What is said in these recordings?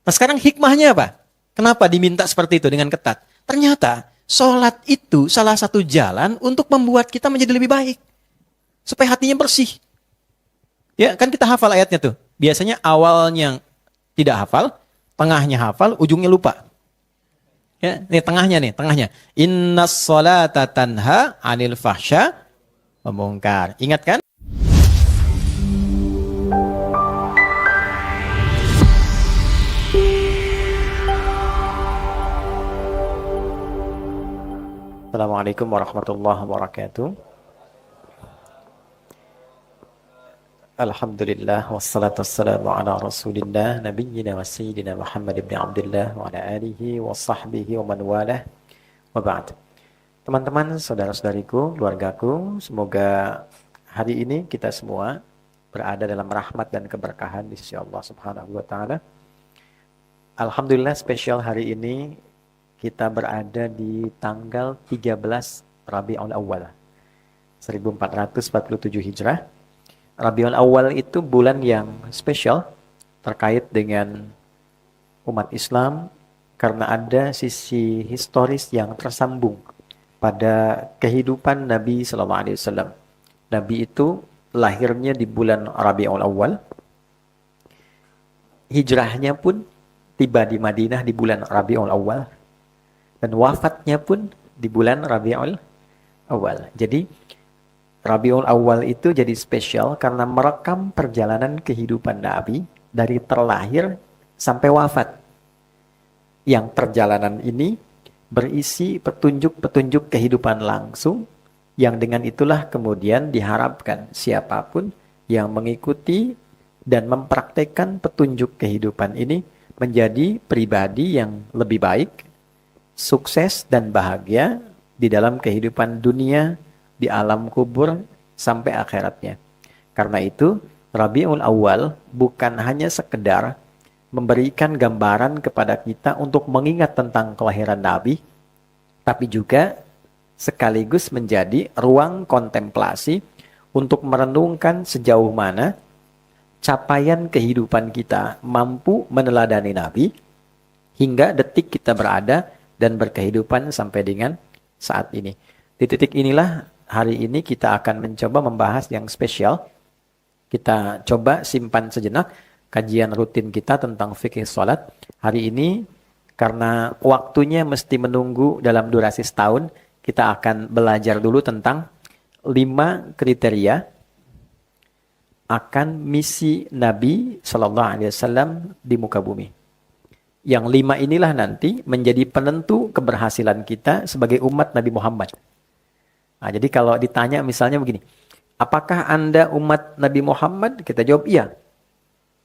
Nah sekarang hikmahnya apa? Kenapa diminta seperti itu dengan ketat? Ternyata sholat itu salah satu jalan untuk membuat kita menjadi lebih baik. Supaya hatinya bersih. Ya kan kita hafal ayatnya tuh. Biasanya awalnya tidak hafal, tengahnya hafal, ujungnya lupa. Ya, ini tengahnya nih, tengahnya. Innas sholata tanha anil fahsya wa munkar. Ingat kan? Assalamualaikum warahmatullahi wabarakatuh. Alhamdulillah wassalatu wassalamu ala Rasulillah nabiyyina wa sayyidina Muhammad ibn Abdullah wa ala alihi wa sahbihi wa man walah wa ba'd. Teman-teman, saudara-saudariku, keluargaku, semoga hari ini kita semua berada dalam rahmat dan keberkahan di sisi Allah Subhanahu wa taala. Alhamdulillah spesial hari ini kita berada di tanggal 13 Rabiul Awal 1447 Hijrah. Rabiul Awal itu bulan yang spesial terkait dengan umat Islam karena ada sisi historis yang tersambung pada kehidupan Nabi Sallallahu Alaihi Wasallam. Nabi itu lahirnya di bulan Rabiul Awal, hijrahnya pun tiba di Madinah di bulan Rabiul Awal, dan wafatnya pun di bulan Rabiul Awal. Jadi Rabiul Awal itu jadi spesial karena merekam perjalanan kehidupan Nabi dari terlahir sampai wafat. Yang perjalanan ini berisi petunjuk-petunjuk kehidupan langsung yang dengan itulah kemudian diharapkan siapapun yang mengikuti dan mempraktekkan petunjuk kehidupan ini menjadi pribadi yang lebih baik, sukses dan bahagia di dalam kehidupan dunia, di alam kubur sampai akhiratnya. Karena itu Rabiul Awal bukan hanya sekedar memberikan gambaran kepada kita untuk mengingat tentang kelahiran Nabi, tapi juga sekaligus menjadi ruang kontemplasi untuk merenungkan sejauh mana capaian kehidupan kita mampu meneladani Nabi hingga detik kita berada dan berkehidupan sampai dengan saat ini. Di titik inilah hari ini kita akan mencoba membahas yang spesial. Kita coba simpan sejenak kajian rutin kita tentang fikih salat. Hari ini karena waktunya mesti menunggu dalam durasi setahun, kita akan belajar dulu tentang 5 kriteria akan misi Nabi Sallallahu Alaihi Wasallam di muka bumi. Yang 5 inilah nanti menjadi penentu keberhasilan kita sebagai umat Nabi Muhammad. Nah, jadi kalau ditanya misalnya begini, apakah Anda umat Nabi Muhammad? Kita jawab iya.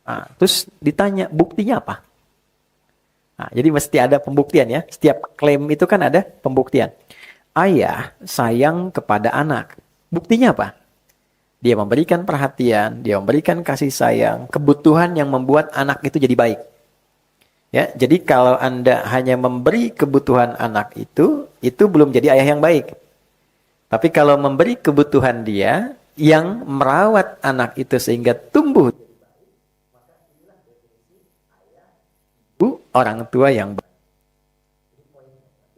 Nah, terus ditanya buktinya apa? Nah, jadi mesti ada pembuktian ya. Setiap klaim itu kan ada pembuktian. Ayah sayang kepada anak. Buktinya apa? Dia memberikan perhatian, dia memberikan kasih sayang, kebutuhan yang membuat anak itu jadi baik. Ya, jadi kalau Anda hanya memberi kebutuhan anak itu belum jadi ayah yang baik. Tapi kalau memberi kebutuhan dia yang merawat anak itu sehingga tumbuh, orang tua yang baik.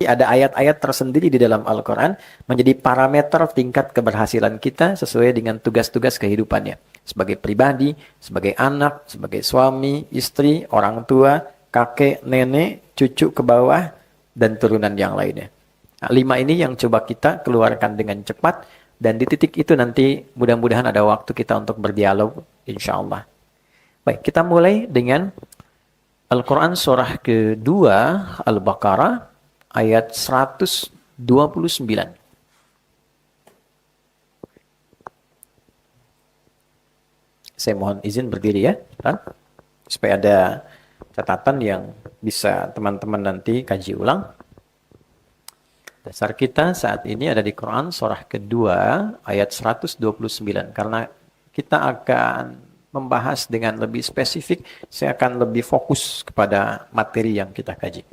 Ada ayat-ayat tersendiri di dalam Al-Quran menjadi parameter tingkat keberhasilan kita sesuai dengan tugas-tugas kehidupannya. Sebagai pribadi, sebagai anak, sebagai suami, istri, orang tua, kakek, nenek, cucu ke bawah, dan turunan yang lainnya. Nah, 5 ini yang coba kita keluarkan dengan cepat, dan di titik itu nanti mudah-mudahan ada waktu kita untuk berdialog, insya Allah. Baik, kita mulai dengan Al-Quran surah kedua, Al-Baqarah, ayat 129. Saya mohon izin berdiri ya, supaya ada catatan yang bisa teman-teman nanti kaji ulang. Dasar kita saat ini ada di Quran surah kedua ayat 129. Karena kita akan membahas dengan lebih spesifik, saya akan lebih fokus kepada materi yang kita kaji.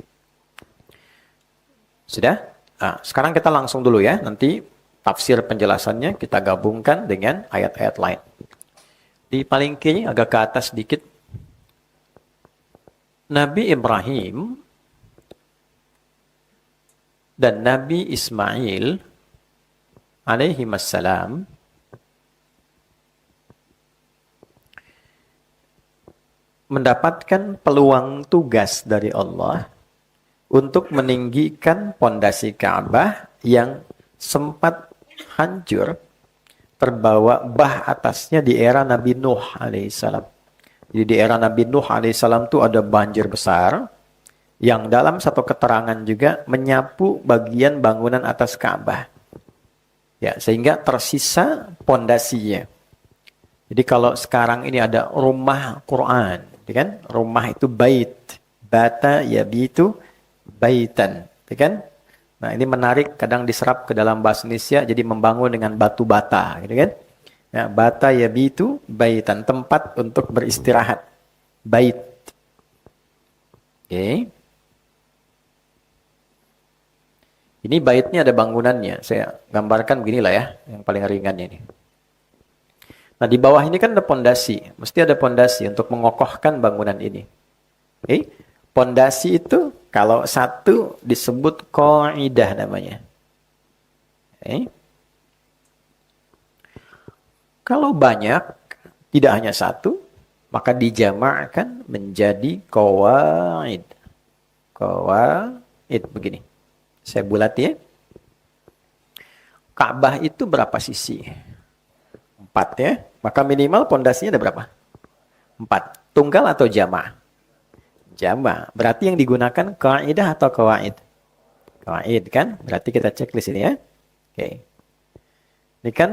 Sudah? Nah, sekarang kita langsung dulu ya. Nanti tafsir penjelasannya kita gabungkan dengan ayat-ayat lain. Di paling kiri agak ke atas sedikit. Nabi Ibrahim dan Nabi Ismail alaihi wassalam mendapatkan peluang tugas dari Allah untuk meninggikan pondasi Ka'bah yang sempat hancur, terbawa bah atasnya di era Nabi Nuh alaihissalam. Jadi di era Nabi Nuh alaihissalam itu ada banjir besar, yang dalam satu keterangan juga menyapu bagian bangunan atas Ka'bah. Ya, sehingga tersisa pondasinya. Jadi kalau sekarang ini ada rumah Quran, ya kan? Rumah itu bait, bata yabitu baitan, ya kan? Nah, ini menarik, kadang diserap ke dalam bahasa Indonesia jadi membangun dengan batu bata, gitu kan? Ya, bata yabitu baitan, tempat untuk beristirahat. Bait. Oke. Ini baitnya ada bangunannya. Saya gambarkan beginilah ya, yang paling ringannya ini. Nah, di bawah ini kan ada pondasi. Mesti ada pondasi untuk mengokohkan bangunan ini. Oke. Pondasi itu kalau satu disebut qaidah namanya. Oke. Kalau banyak, tidak hanya satu, maka dijamakkan menjadi qawaid. Qawaid begini. Saya bulat ya. Ka'bah itu berapa sisi? 4 ya. Maka minimal pondasinya ada berapa? 4. Tunggal atau jama'? Jama'. Berarti yang digunakan kaidah atau qawaid? Qawaid kan? Berarti kita cek di sini ya. Oke. Ini kan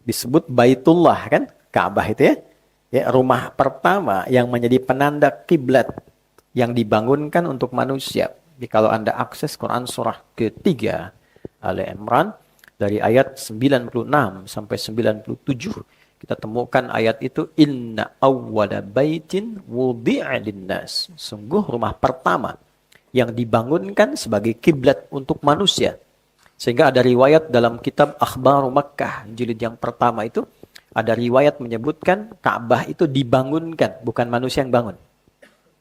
disebut Baitullah kan? Ka'bah itu ya. Ya, rumah pertama yang menjadi penanda kiblat yang dibangunkan untuk manusia. Jadi kalau Anda akses Quran surah ketiga Ali Imran dari ayat 96 sampai 97 kita temukan ayat itu inna awwala baitin wudi'a linnas. Sungguh rumah pertama yang dibangunkan sebagai kiblat untuk manusia. Sehingga ada riwayat dalam kitab Akhbar Makkah jilid yang pertama itu ada riwayat menyebutkan Ka'bah itu dibangunkan, bukan manusia yang bangun.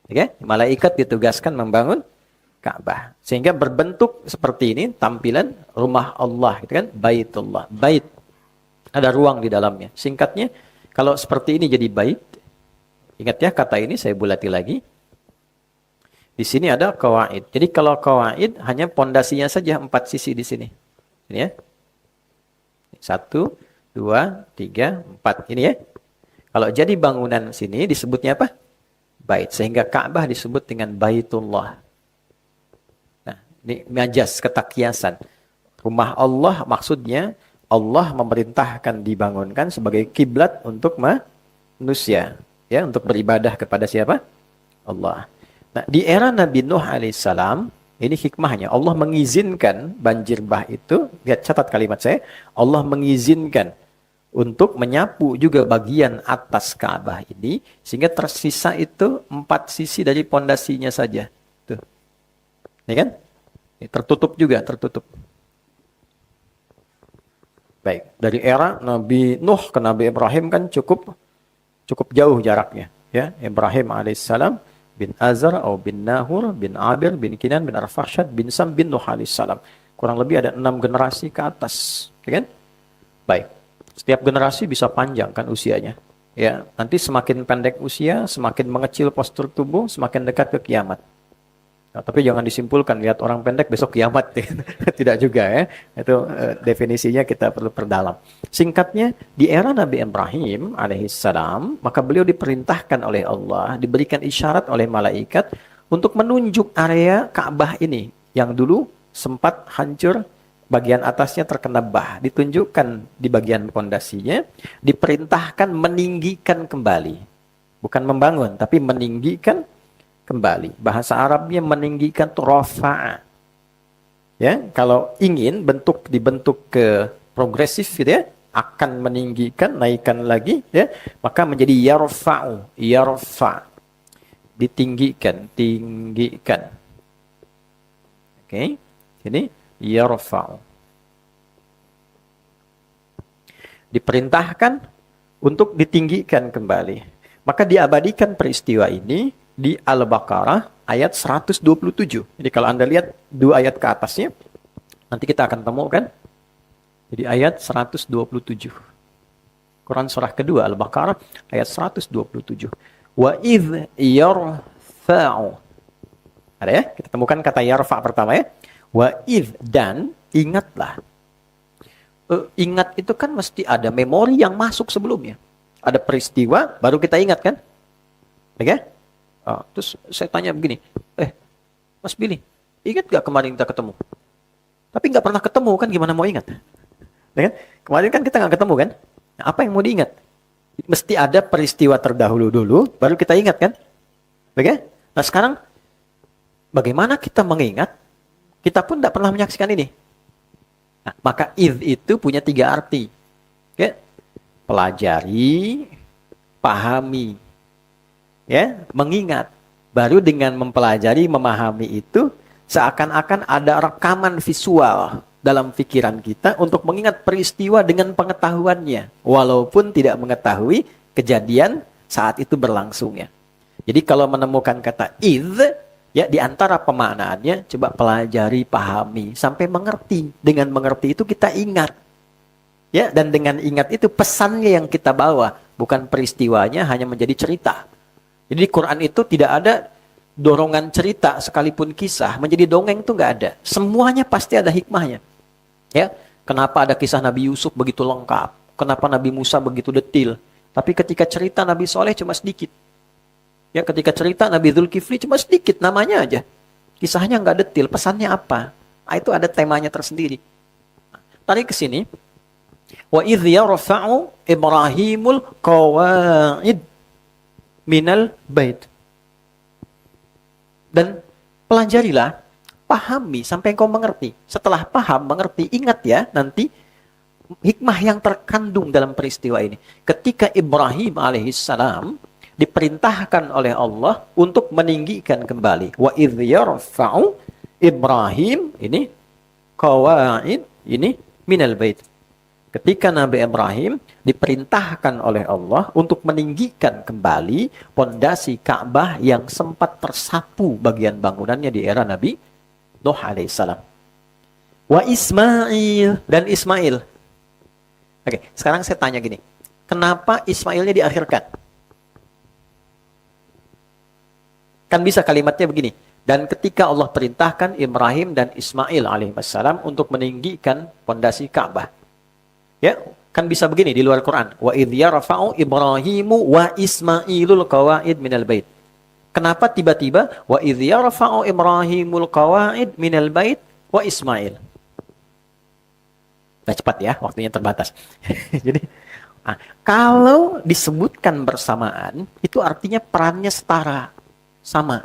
Oke? Malaikat ditugaskan membangun Ka'bah. Sehingga berbentuk seperti ini tampilan rumah Allah, gitu kan? Baitullah. Bait. Ada ruang di dalamnya. Singkatnya, kalau seperti ini jadi bait, ingat ya kata ini saya bulati lagi. Di sini ada qawaid. Jadi kalau qawaid hanya pondasinya saja 4 sisi di sini. Ini ya. 1, 2, 3, 4. Ini ya. Kalau jadi bangunan sini disebutnya apa? Bait. Sehingga Ka'bah disebut dengan Baitullah. Ini majas, ketakiasan. Rumah Allah maksudnya Allah memerintahkan dibangunkan sebagai kiblat untuk manusia, ya, untuk beribadah kepada siapa? Allah. Nah, di era Nabi Nuh alaihissalam, ini hikmahnya Allah mengizinkan banjir bah itu, lihat catat kalimat saya, Allah mengizinkan untuk menyapu juga bagian atas Ka'bah ini sehingga tersisa itu 4 sisi dari pondasinya saja. Tuh. Ya kan? Tertutup juga, tertutup. Baik, dari era Nabi Nuh ke Nabi Ibrahim kan cukup jauh jaraknya. Ya, Ibrahim alaihissalam bin Azar atau bin Nahur bin Abir bin Kinan bin Arfakhshad bin Sam bin Nuh alaihissalam. Kurang lebih ada 6 generasi ke atas, ya kan? Baik, setiap generasi bisa panjang kan usianya. Ya, nanti semakin pendek usia, semakin mengecil postur tubuh, semakin dekat ke kiamat. Nah, tapi jangan disimpulkan lihat orang pendek besok kiamat. Tidak juga ya. Itu definisinya kita perlu perdalam. Singkatnya, di era Nabi Ibrahim alaihissalam, maka beliau diperintahkan oleh Allah, diberikan isyarat oleh malaikat untuk menunjuk area Ka'bah ini yang dulu sempat hancur, bagian atasnya terkena bah, ditunjukkan di bagian pondasinya, diperintahkan meninggikan kembali. Bukan membangun, tapi meninggikan kembali. Bahasa Arabnya meninggikan itu rafa'a. Ya, kalau ingin dibentuk ke progresif gitu ya, akan meninggikan, naikkan lagi ya, maka menjadi yarfa'u, yarfa'. Ditinggikan, tinggikan. Oke. Ini yarfa'u. Diperintahkan untuk ditinggikan kembali. Maka diabadikan peristiwa ini di Al-Baqarah ayat 127. Jadi kalau Anda lihat 2 ayat ke atasnya, nanti kita akan temukan. Jadi ayat 127. Quran surah kedua Al-Baqarah ayat 127. Wa idh yarfa'u. Ada ya? Kita temukan kata yarfa' pertama ya. Wa idh, dan ingatlah. Ingat itu kan mesti ada memori yang masuk sebelumnya. Ada peristiwa baru kita ingat kan? Oke? Terus saya tanya begini, Mas Billy, ingat gak kemarin kita ketemu? Tapi gak pernah ketemu kan, gimana mau ingat? Ya kan? Kemarin kan kita gak ketemu kan? Nah, apa yang mau diingat? Mesti ada peristiwa terdahulu dulu, baru kita ingat kan? Oke? Nah sekarang, bagaimana kita mengingat? Kita pun gak pernah menyaksikan ini. Nah, maka idh itu punya 3 arti. Oke? Pelajari, pahami, ya, mengingat. Baru dengan mempelajari, memahami itu, seakan-akan ada rekaman visual dalam pikiran kita untuk mengingat peristiwa dengan pengetahuannya, walaupun tidak mengetahui kejadian saat itu berlangsungnya. Jadi kalau menemukan kata idh, ya, di antara pemaknaannya, coba pelajari, pahami, sampai mengerti. Dengan mengerti itu kita ingat. Ya, dan dengan ingat itu pesannya yang kita bawa, bukan peristiwanya hanya menjadi cerita. Jadi di Quran itu tidak ada dorongan cerita sekalipun kisah menjadi dongeng, itu nggak ada. Semuanya pasti ada hikmahnya. Ya, kenapa ada kisah Nabi Yusuf begitu lengkap? Kenapa Nabi Musa begitu detil? Tapi ketika cerita Nabi Soleh cuma sedikit. Ya, ketika cerita Nabi Dzulkifli cuma sedikit namanya aja. Kisahnya nggak detil, pesannya apa? Nah, itu ada temanya tersendiri. Tarik ke sini. Wa idh yarfa'u Ibrahimul qawa'id minal bait. Dan pelajarilah, pahami sampai engkau mengerti. Setelah paham, mengerti, ingat ya nanti hikmah yang terkandung dalam peristiwa ini. Ketika Ibrahim alaihissalam diperintahkan oleh Allah untuk meninggikan kembali. Wa idh yarfa'u Ibrahim, ini qawa'id, ini minal bait. Ketika Nabi Ibrahim diperintahkan oleh Allah untuk meninggikan kembali pondasi Ka'bah yang sempat tersapu bagian bangunannya di era Nabi Nuh alaihissalam. Wa Ismail, dan Ismail. Oke, sekarang saya tanya gini. Kenapa Ismailnya diakhirkan? Kan bisa kalimatnya begini. Dan ketika Allah perintahkan Ibrahim dan Ismail alaihissalam untuk meninggikan pondasi Ka'bah. Ya, kan bisa begini di luar Quran. Wa idh yarfa'u Ibrahimu wa Ismailul qawa'id minal bait. Kenapa tiba-tiba wa idh yarfa'u Ibrahimul qawa'id minal bait wa Ismail? Nah, cepat ya, waktunya terbatas. Jadi, kalau disebutkan bersamaan, itu artinya perannya setara, sama.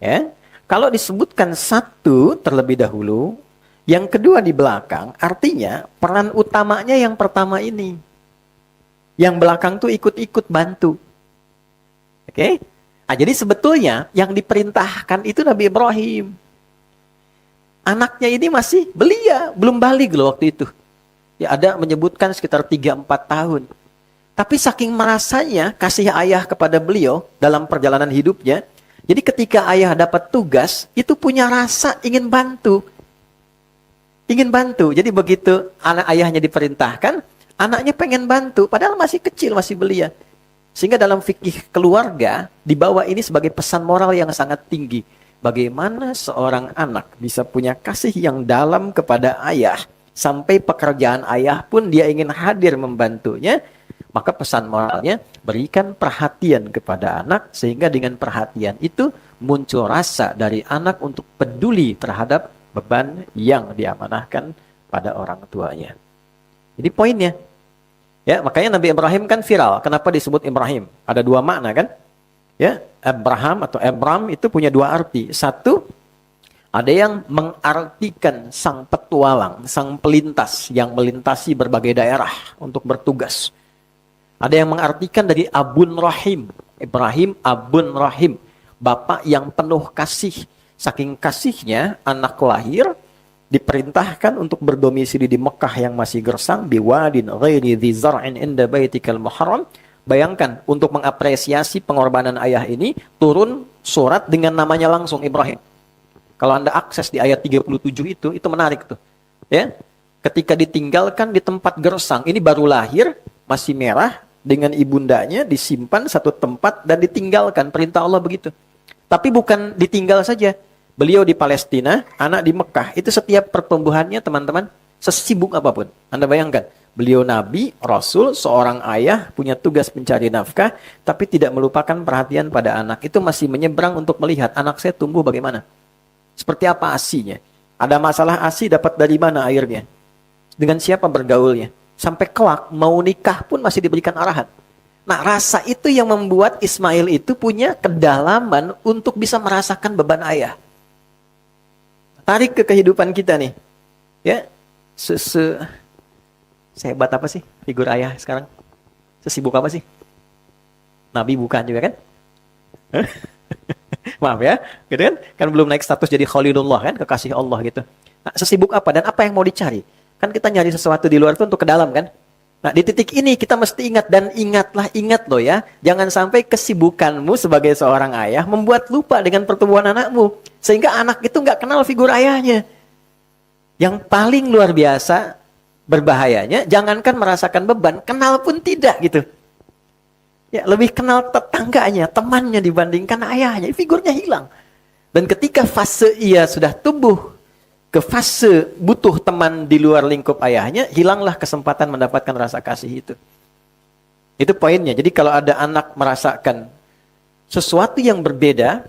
Ya, kalau disebutkan satu terlebih dahulu, yang kedua di belakang, artinya peran utamanya yang pertama ini. Yang belakang tuh ikut-ikut bantu. Oke? Nah, jadi sebetulnya yang diperintahkan itu Nabi Ibrahim. Anaknya ini masih belia, belum balik loh waktu itu. Ya, ada menyebutkan sekitar 3-4 tahun. Tapi saking merasanya kasih ayah kepada beliau dalam perjalanan hidupnya, jadi ketika ayah dapat tugas, itu punya rasa ingin bantu. Ingin bantu. Jadi begitu anak ayahnya diperintahkan, anaknya pengen bantu. Padahal masih kecil, masih belia. Sehingga dalam fikih keluarga, dibawa ini sebagai pesan moral yang sangat tinggi. Bagaimana seorang anak bisa punya kasih yang dalam kepada ayah. Sampai pekerjaan ayah pun dia ingin hadir membantunya. Maka pesan moralnya, berikan perhatian kepada anak. Sehingga dengan perhatian itu muncul rasa dari anak untuk peduli terhadap beban yang diamanahkan pada orang tuanya. Jadi poinnya, ya, makanya Nabi Ibrahim kan viral. Kenapa disebut Ibrahim? Ada 2 makna kan? Ya, Abraham atau Abram itu punya 2 arti. Satu, ada yang mengartikan sang petualang, sang pelintas yang melintasi berbagai daerah untuk bertugas. Ada yang mengartikan dari Abun Rahim. Ibrahim Abun Rahim, bapak yang penuh kasih. Saking kasihnya, anak lahir diperintahkan untuk berdomisili di Mekah yang masih gersang, biwadin ghairi dzi zar'in inda baitikal muharram, Bayangkan, untuk mengapresiasi pengorbanan ayah ini, turun surat dengan namanya langsung, Ibrahim. Kalau Anda akses di ayat 37 itu menarik tuh. Ya, ketika ditinggalkan di tempat gersang, ini baru lahir, masih merah, dengan ibundanya disimpan satu tempat dan ditinggalkan. Perintah Allah begitu. Tapi bukan ditinggal saja. Beliau di Palestina, anak di Mekah. Itu setiap pertumbuhannya teman-teman, sesibuk apapun. Anda bayangkan, beliau nabi, rasul, seorang ayah, punya tugas mencari nafkah, tapi tidak melupakan perhatian pada anak. Itu masih menyeberang untuk melihat anak saya tumbuh bagaimana. Seperti apa asinya. Ada masalah asi, dapat dari mana airnya. Dengan siapa bergaulnya. Sampai kelak mau nikah pun masih diberikan arahan. Nah, rasa itu yang membuat Ismail itu punya kedalaman untuk bisa merasakan beban ayah. Tarik ke kehidupan kita nih. Ya, sehebat apa sih figur ayah sekarang? Sesibuk apa sih? Nabi bukan juga kan? Maaf ya, gitu kan? Kan belum naik status jadi Khalilullah kan, kekasih Allah gitu. Nah, sesibuk apa dan apa yang mau dicari? Kan kita nyari sesuatu di luar itu untuk ke dalam kan? Nah, di titik ini kita mesti ingat, dan ingat loh ya. Jangan sampai kesibukanmu sebagai seorang ayah membuat lupa dengan pertumbuhan anakmu. Sehingga anak itu nggak kenal figur ayahnya. Yang paling luar biasa berbahayanya, jangankan merasakan beban, kenal pun tidak gitu. Ya, lebih kenal tetangganya, temannya dibandingkan ayahnya. Figurnya hilang. Dan ketika fase ia sudah tumbuh ke fase butuh teman di luar lingkup ayahnya, hilanglah kesempatan mendapatkan rasa kasih itu. Itu poinnya. Jadi kalau ada anak merasakan sesuatu yang berbeda,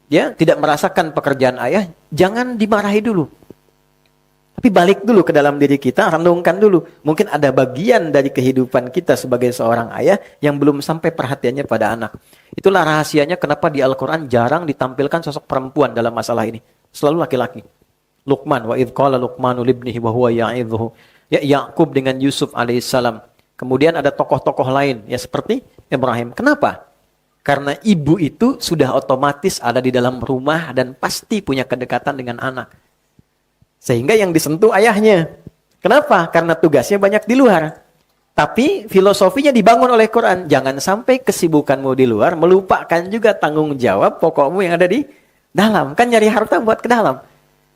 ya, tidak merasakan pekerjaan ayah, jangan dimarahi dulu. Tapi balik dulu ke dalam diri kita, renungkan dulu. Mungkin ada bagian dari kehidupan kita sebagai seorang ayah yang belum sampai perhatiannya pada anak. Itulah rahasianya kenapa di Al-Quran jarang ditampilkan sosok perempuan dalam masalah ini. Selalu laki-laki. Luqman, wa idh qala Luqmanu libnihi wa huwa ya'idhuhu. Ya, Yakub dengan Yusuf alaihissalam. Kemudian ada tokoh-tokoh lain, ya seperti Ibrahim. Kenapa? Karena ibu itu sudah otomatis ada di dalam rumah dan pasti punya kedekatan dengan anak. Sehingga yang disentuh ayahnya. Kenapa? Karena tugasnya banyak di luar. Tapi filosofinya dibangun oleh Quran. Jangan sampai kesibukanmu di luar melupakan juga tanggung jawab pokokmu yang ada di dalam. Kan nyari harta buat ke dalam.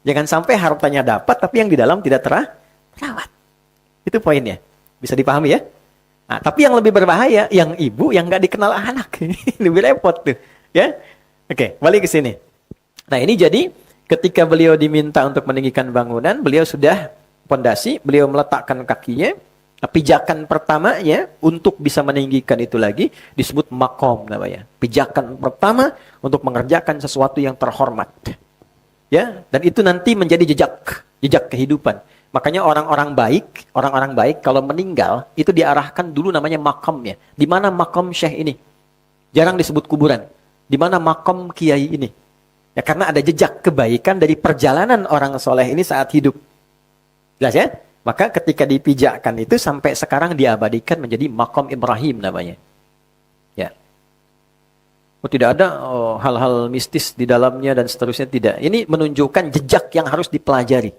Jangan sampai hartanya dapat, tapi yang di dalam tidak terawat. Itu poinnya. Bisa dipahami ya? Nah, tapi yang lebih berbahaya, yang ibu yang nggak dikenal anak. Lebih repot tuh. Ya? Oke, balik ke sini. Nah, ini jadi ketika beliau diminta untuk meninggikan bangunan, beliau sudah pondasi, beliau meletakkan kakinya. Pijakan pertamanya untuk bisa meninggikan itu lagi disebut makom namanya. Pijakan pertama untuk mengerjakan sesuatu yang terhormat. Ya, dan itu nanti menjadi jejak kehidupan. Makanya orang-orang baik kalau meninggal itu diarahkan dulu namanya makamnya. Di mana makam syekh ini? Jarang disebut kuburan. Di mana makam kiai ini? Ya, karena ada jejak kebaikan dari perjalanan orang soleh ini saat hidup. Jelas ya? Maka ketika dipijakkan itu sampai sekarang diabadikan menjadi makam Ibrahim namanya. Ya. Oh, tidak ada hal-hal mistis di dalamnya dan seterusnya, tidak. Ini menunjukkan jejak yang harus dipelajari.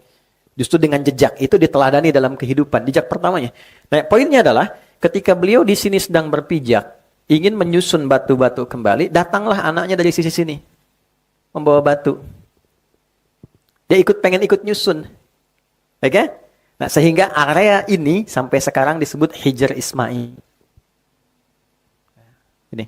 Justru dengan jejak itu diteladani dalam kehidupan. Jejak pertamanya. Nah, poinnya adalah ketika beliau di sini sedang berpijak, ingin menyusun batu-batu kembali, datanglah anaknya dari sisi sini. Membawa batu. Dia pengen ikut nyusun. Oke? Nah, sehingga area ini sampai sekarang disebut Hijr Ismail. Ini.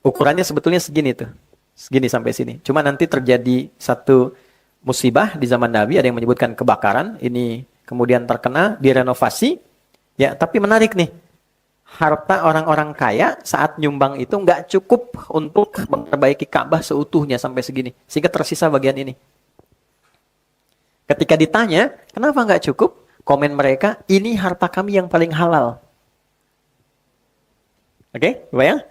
Ukurannya sebetulnya segini tuh. Segini sampai sini. Cuma nanti terjadi satu musibah di zaman Nabi, ada yang menyebutkan kebakaran. Ini kemudian terkena, direnovasi. Ya, tapi menarik nih. Harta orang-orang kaya saat nyumbang itu nggak cukup untuk memperbaiki Ka'bah seutuhnya sampai segini. Sehingga tersisa bagian ini. Ketika ditanya, kenapa nggak cukup? Komen mereka, ini harta kami yang paling halal. Oke, bayang?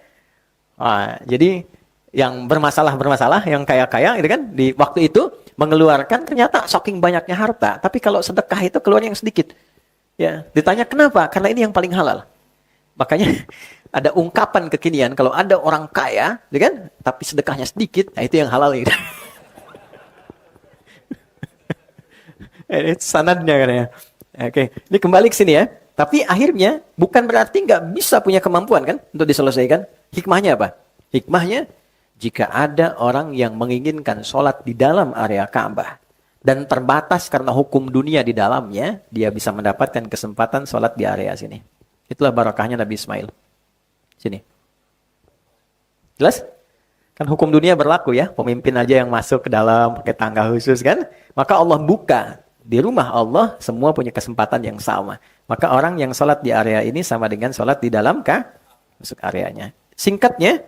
Jadi yang bermasalah, yang kaya-kaya itu kan di waktu itu mengeluarkan ternyata saking banyaknya harta, tapi kalau sedekah itu keluar yang sedikit. Ya, ditanya kenapa? Karena ini yang paling halal. Makanya ada ungkapan kekinian kalau ada orang kaya, ya kan, tapi sedekahnya sedikit, nah itu yang halal gitu. Ini sanadnya kan ya. Oke, ini kembali ke sini ya. Tapi akhirnya bukan berarti nggak bisa punya kemampuan kan untuk diselesaikan. Hikmahnya apa? Hikmahnya jika ada orang yang menginginkan sholat di dalam area Ka'bah dan terbatas karena hukum dunia di dalamnya, dia bisa mendapatkan kesempatan sholat di area sini. Itulah barakahnya Nabi Ismail. Sini. Jelas? Kan hukum dunia berlaku ya. Pemimpin aja yang masuk ke dalam pakai tangga khusus kan. Maka Allah buka. Di rumah Allah semua punya kesempatan yang sama. Maka orang yang sholat di area ini sama dengan sholat di dalam masuk areanya. Singkatnya,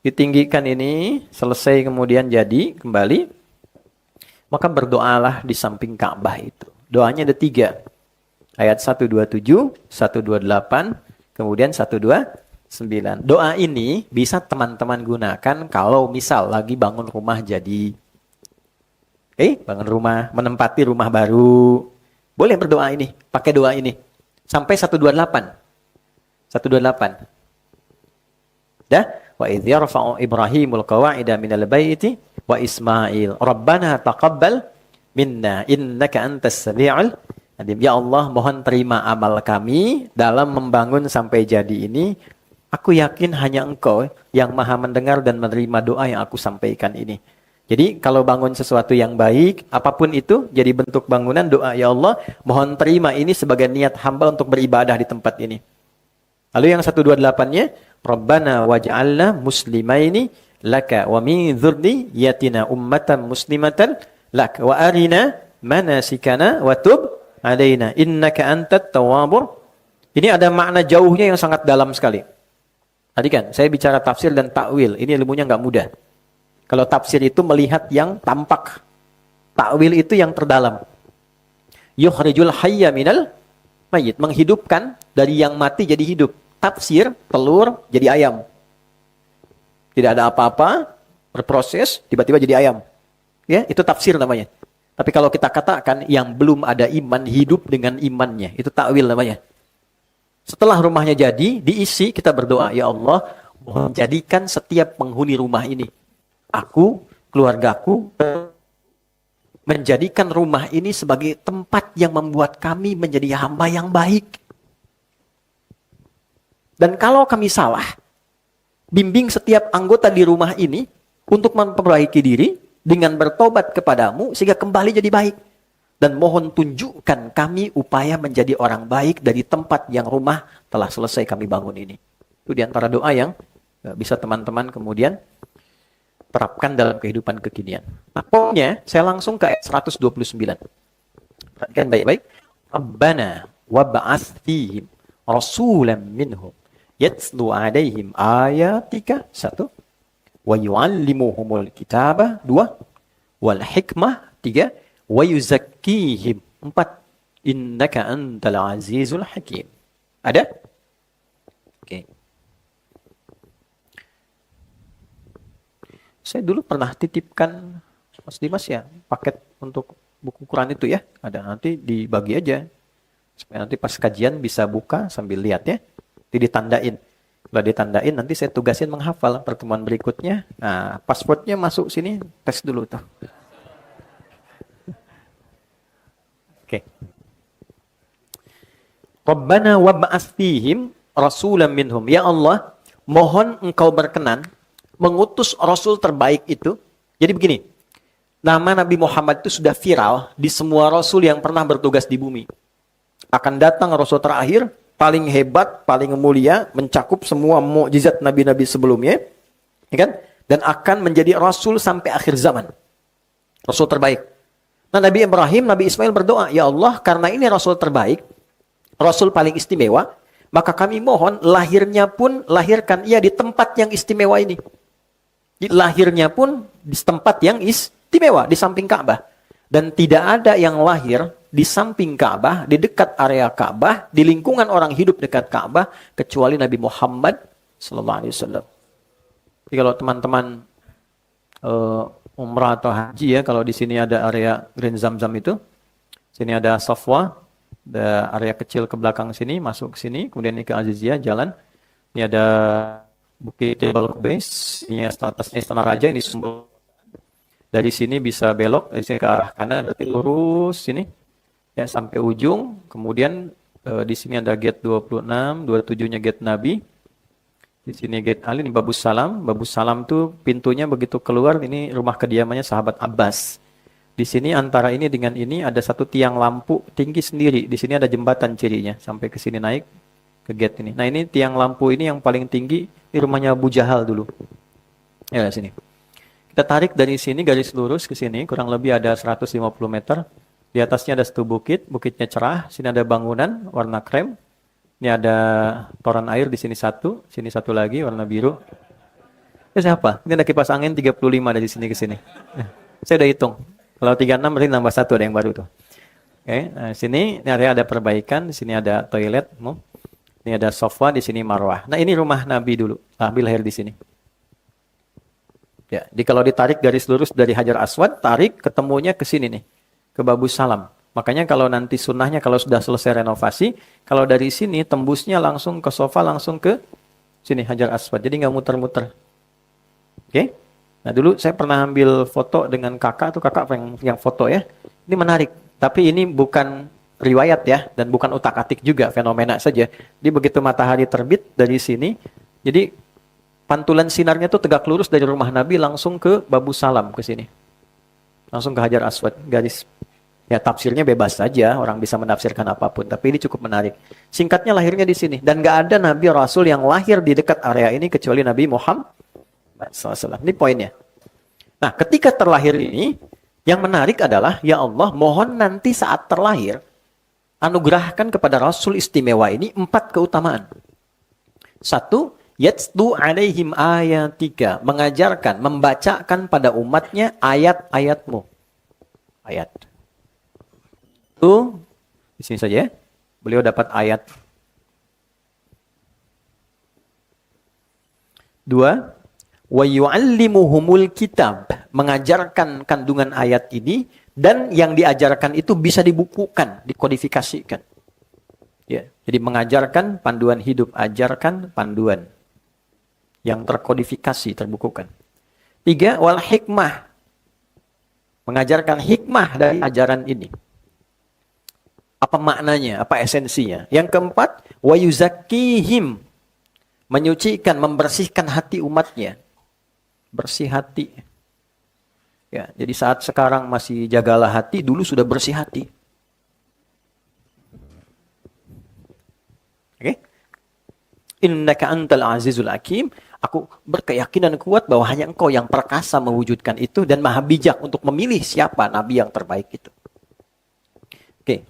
ditinggikan ini, selesai kemudian jadi kembali. Maka berdoalah di samping Ka'bah itu. Doanya ada 3. Ayat 127, 128, kemudian 129. Doa ini bisa teman-teman gunakan kalau misal lagi bangun rumah jadi. Bangun rumah, menempati rumah baru. Boleh berdoa ini, pakai doa ini. Sampai 128. 128. Dah? Wa idh yarfa'u Ibrahimul qawa'ida minal baiti wa Ismail. Rabbana taqabbal minna innaka antas sami'ul alim. Ya Allah, mohon terima amal kami dalam membangun sampai jadi ini. Aku yakin hanya Engkau yang maha mendengar dan menerima doa yang aku sampaikan ini. Jadi kalau bangun sesuatu yang baik, apapun itu, jadi bentuk bangunan doa, ya Allah, mohon terima ini sebagai niat hamba untuk beribadah di tempat ini. Lalu yang 128-nya, Rabbana waj'alna muslimaini laka wa min dzurriyyatina ummatan muslimatan lak wa arina manasikana wa tub alaina innaka antat tawwabur. Ini ada makna jauhnya yang sangat dalam sekali. Tadi kan saya bicara tafsir dan takwil, ini ilmunya nggak mudah. Kalau tafsir itu melihat yang tampak. Takwil itu yang terdalam. Yukhrijul hayya minal mayyit. Menghidupkan dari yang mati jadi hidup. Tafsir, telur jadi ayam. Tidak ada apa-apa, berproses, tiba-tiba jadi ayam. Ya, itu tafsir namanya. Tapi kalau kita katakan yang belum ada iman, hidup dengan imannya. Itu takwil namanya. Setelah rumahnya jadi, diisi, kita berdoa. Ya Allah, mohon jadikan setiap penghuni rumah ini. Aku, keluargaku, menjadikan rumah ini sebagai tempat yang membuat kami menjadi hamba yang baik. Dan kalau kami salah, bimbing setiap anggota di rumah ini untuk memperbaiki diri dengan bertobat kepadamu sehingga kembali jadi baik. Dan mohon tunjukkan kami upaya menjadi orang baik dari tempat yang rumah telah selesai kami bangun ini. Itu diantara doa yang bisa teman-teman kemudian terapkan dalam kehidupan kekinian. Nah, pokoknya saya langsung ke ayat 129. Perhatikan baik-baik. Rabbana wab'ats fihim rasulan minhum yatslu 'alaihim ayatika 1 wa yu'allimuhumul kitaba 2 wal hikmah 3 wa yuzakkihim 4 innaka antal azizul hakim. Ada? Oke. Saya dulu pernah titipkan Mas Dimas ya, paket untuk buku Quran itu ya. Ada, nanti dibagi aja. Supaya nanti pas kajian bisa buka sambil lihat ya. Nanti ditandain. Kalau ditandain nanti saya tugasin menghafal pertemuan berikutnya. Nah, passwordnya masuk sini, tes dulu tuh. Oke. Rabbana wab'ats fihim rasulan minhum. Ya Allah, mohon Engkau berkenan mengutus Rasul terbaik itu. Jadi begini, nama Nabi Muhammad itu sudah viral di semua Rasul yang pernah bertugas di bumi. Akan datang Rasul terakhir, paling hebat, paling mulia, mencakup semua mukjizat Nabi-Nabi sebelumnya. Ya kan? Dan akan menjadi Rasul sampai akhir zaman. Rasul terbaik. Nah, Nabi Ibrahim, Nabi Ismail berdoa, ya Allah, karena ini Rasul terbaik, Rasul paling istimewa, maka kami mohon lahirkan ia di tempat yang istimewa ini. Lahirnya pun di tempat yang istimewa, di samping Ka'bah. Dan tidak ada yang lahir di samping Ka'bah, di dekat area Ka'bah, di lingkungan orang hidup dekat Ka'bah, kecuali Nabi Muhammad SAW. Jadi kalau teman-teman umrah atau haji ya, kalau di sini ada area Green Zamzam itu, sini ada Safwa, ada area kecil ke belakang sini, masuk ke sini, kemudian ini ke Aziziyah, jalan. Ini ada Bukit Jabal Qubais, ini atasnya Istana Raja, ini sumber. Dari sini bisa belok, dari sini ke arah kanan, berarti lurus sini, ya sampai ujung. Kemudian Di sini ada gate 26, 27-nya gate Nabi. Di sini gate Ali, ini Babus Salam. Babus Salam tuh pintunya begitu keluar, ini rumah kediamannya sahabat Abbas. Di sini antara ini dengan ini ada satu tiang lampu tinggi sendiri. Di sini ada jembatan cirinya sampai ke sini naik ke gate ini. Nah, ini tiang lampu ini yang paling tinggi di rumahnya Abu Jahal dulu. Ya, sini. Kita tarik dari sini garis lurus ke sini, kurang lebih ada 150 meter. Di atasnya ada satu bukit, bukitnya cerah. Sini ada bangunan warna krem. Ini ada toran air di sini satu lagi warna biru. Ini siapa? Ini ada kipas angin 35 dari sini ke sini. Saya udah hitung. Kalau 36 berarti nambah satu, ada yang baru tuh. Oke, nah sini ini area ada perbaikan, di sini ada toilet, ini ada sofa, di sini marwah. Nah, ini rumah Nabi dulu. Nabi lahir di sini. Ya, jadi kalau ditarik garis lurus dari Hajar Aswad, tarik ketemunya ke sini nih, ke Babus Salam. Makanya kalau nanti sunnahnya kalau sudah selesai renovasi, kalau dari sini tembusnya langsung ke sofa, langsung ke sini Hajar Aswad. Jadi nggak muter-muter. Oke? Nah, dulu saya pernah ambil foto dengan kakak, tuh kakak yang foto ya. Ini menarik. Tapi ini bukan riwayat ya, dan bukan utak-atik juga, fenomena saja. Jadi begitu matahari terbit dari sini, jadi pantulan sinarnya tuh tegak lurus dari rumah Nabi langsung ke Babus Salam ke sini. Langsung ke Hajar Aswad, garis. Ya, tafsirnya bebas saja, orang bisa menafsirkan apapun, tapi ini cukup menarik. Singkatnya lahirnya di sini, dan nggak ada Nabi Rasul yang lahir di dekat area ini kecuali Nabi Muhammad SAW. Ini poinnya. Nah, ketika terlahir ini, yang menarik adalah, ya Allah, mohon nanti saat terlahir, anugerahkan kepada Rasul istimewa ini 4 keutamaan. 1, yatslu alaihim ayatika, mengajarkan, membacakan pada umatnya ayat-ayatmu. Ayat. Itu, di sini saja ya. Beliau dapat ayat. 2, wa yu'allimuhumul kitab, mengajarkan kandungan ayat ini, dan yang diajarkan itu bisa dibukukan, dikodifikasikan. Ya, jadi mengajarkan panduan hidup, ajarkan panduan yang terkodifikasi, terbukukan. 3, wal hikmah, mengajarkan hikmah dari ajaran ini. Apa maknanya, apa esensinya. Yang keempat, wa yuzakkihim, menyucikan, membersihkan hati umatnya. Bersih hati. Ya, jadi saat sekarang masih jagalah hati, dulu sudah bersih hati. Oke? Innaka antal azizul hakim. Aku berkeyakinan kuat bahwa hanya engkau yang perkasa mewujudkan itu dan maha bijak untuk memilih siapa nabi yang terbaik itu. Oke.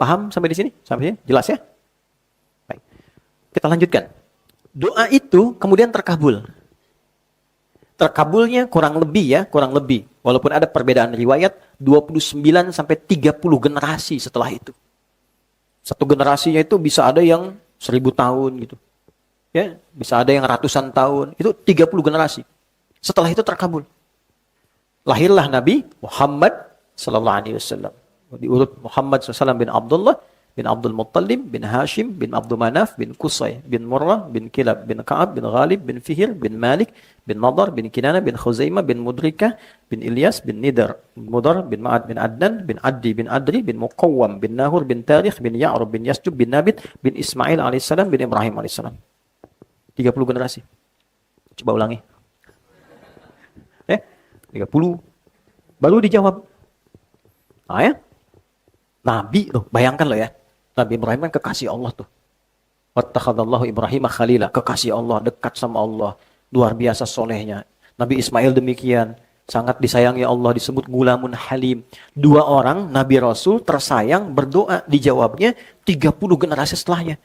Paham sampai di sini? Sampai sini? Jelas ya? Baik. Kita lanjutkan. Doa itu kemudian terkabul. Terkabulnya kurang lebih. Walaupun ada perbedaan riwayat, 29 sampai 30 generasi setelah itu. Satu generasinya itu bisa ada yang 1000 tahun gitu. Ya, bisa ada yang ratusan tahun. Itu 30 generasi. Setelah itu terkabul. Lahirlah Nabi Muhammad sallallahu alaihi wasallam. Diurut Muhammad SAW bin Abdullah, bin Abdul Muttalib, bin Hashim, bin Abdul Manaf, bin Qusay, bin Murrah, bin Kilab, bin Ka'ab, bin Ghalib, bin Fihir, bin Malik, bin Nadar, bin Kinana, bin Khuzaimah, bin Mudrikah, bin Ilyas, bin Nidar, Mudar, bin Ma'ad, bin Adnan, bin Addi, bin Adri, bin Muqawwam, bin Nahur, bin Tarikh, bin Ya'rub, bin Yasjub, bin Nabit, bin Ismail alaihissalam, bin Ibrahim alaihissalam. 30 generasi. Coba ulangi. 30. Baru dijawab. Nah ya. Nabi loh, bayangkan loh ya. Nabi Ibrahim kan kekasih Allah tuh. Wattakhadallahu Ibrahim khalila, kekasih Allah, dekat sama Allah. Luar biasa solehnya. Nabi Ismail demikian. Sangat disayangi Allah, disebut gulamun halim. 2 orang, Nabi Rasul tersayang, berdoa, dijawabnya 30 generasi setelahnya.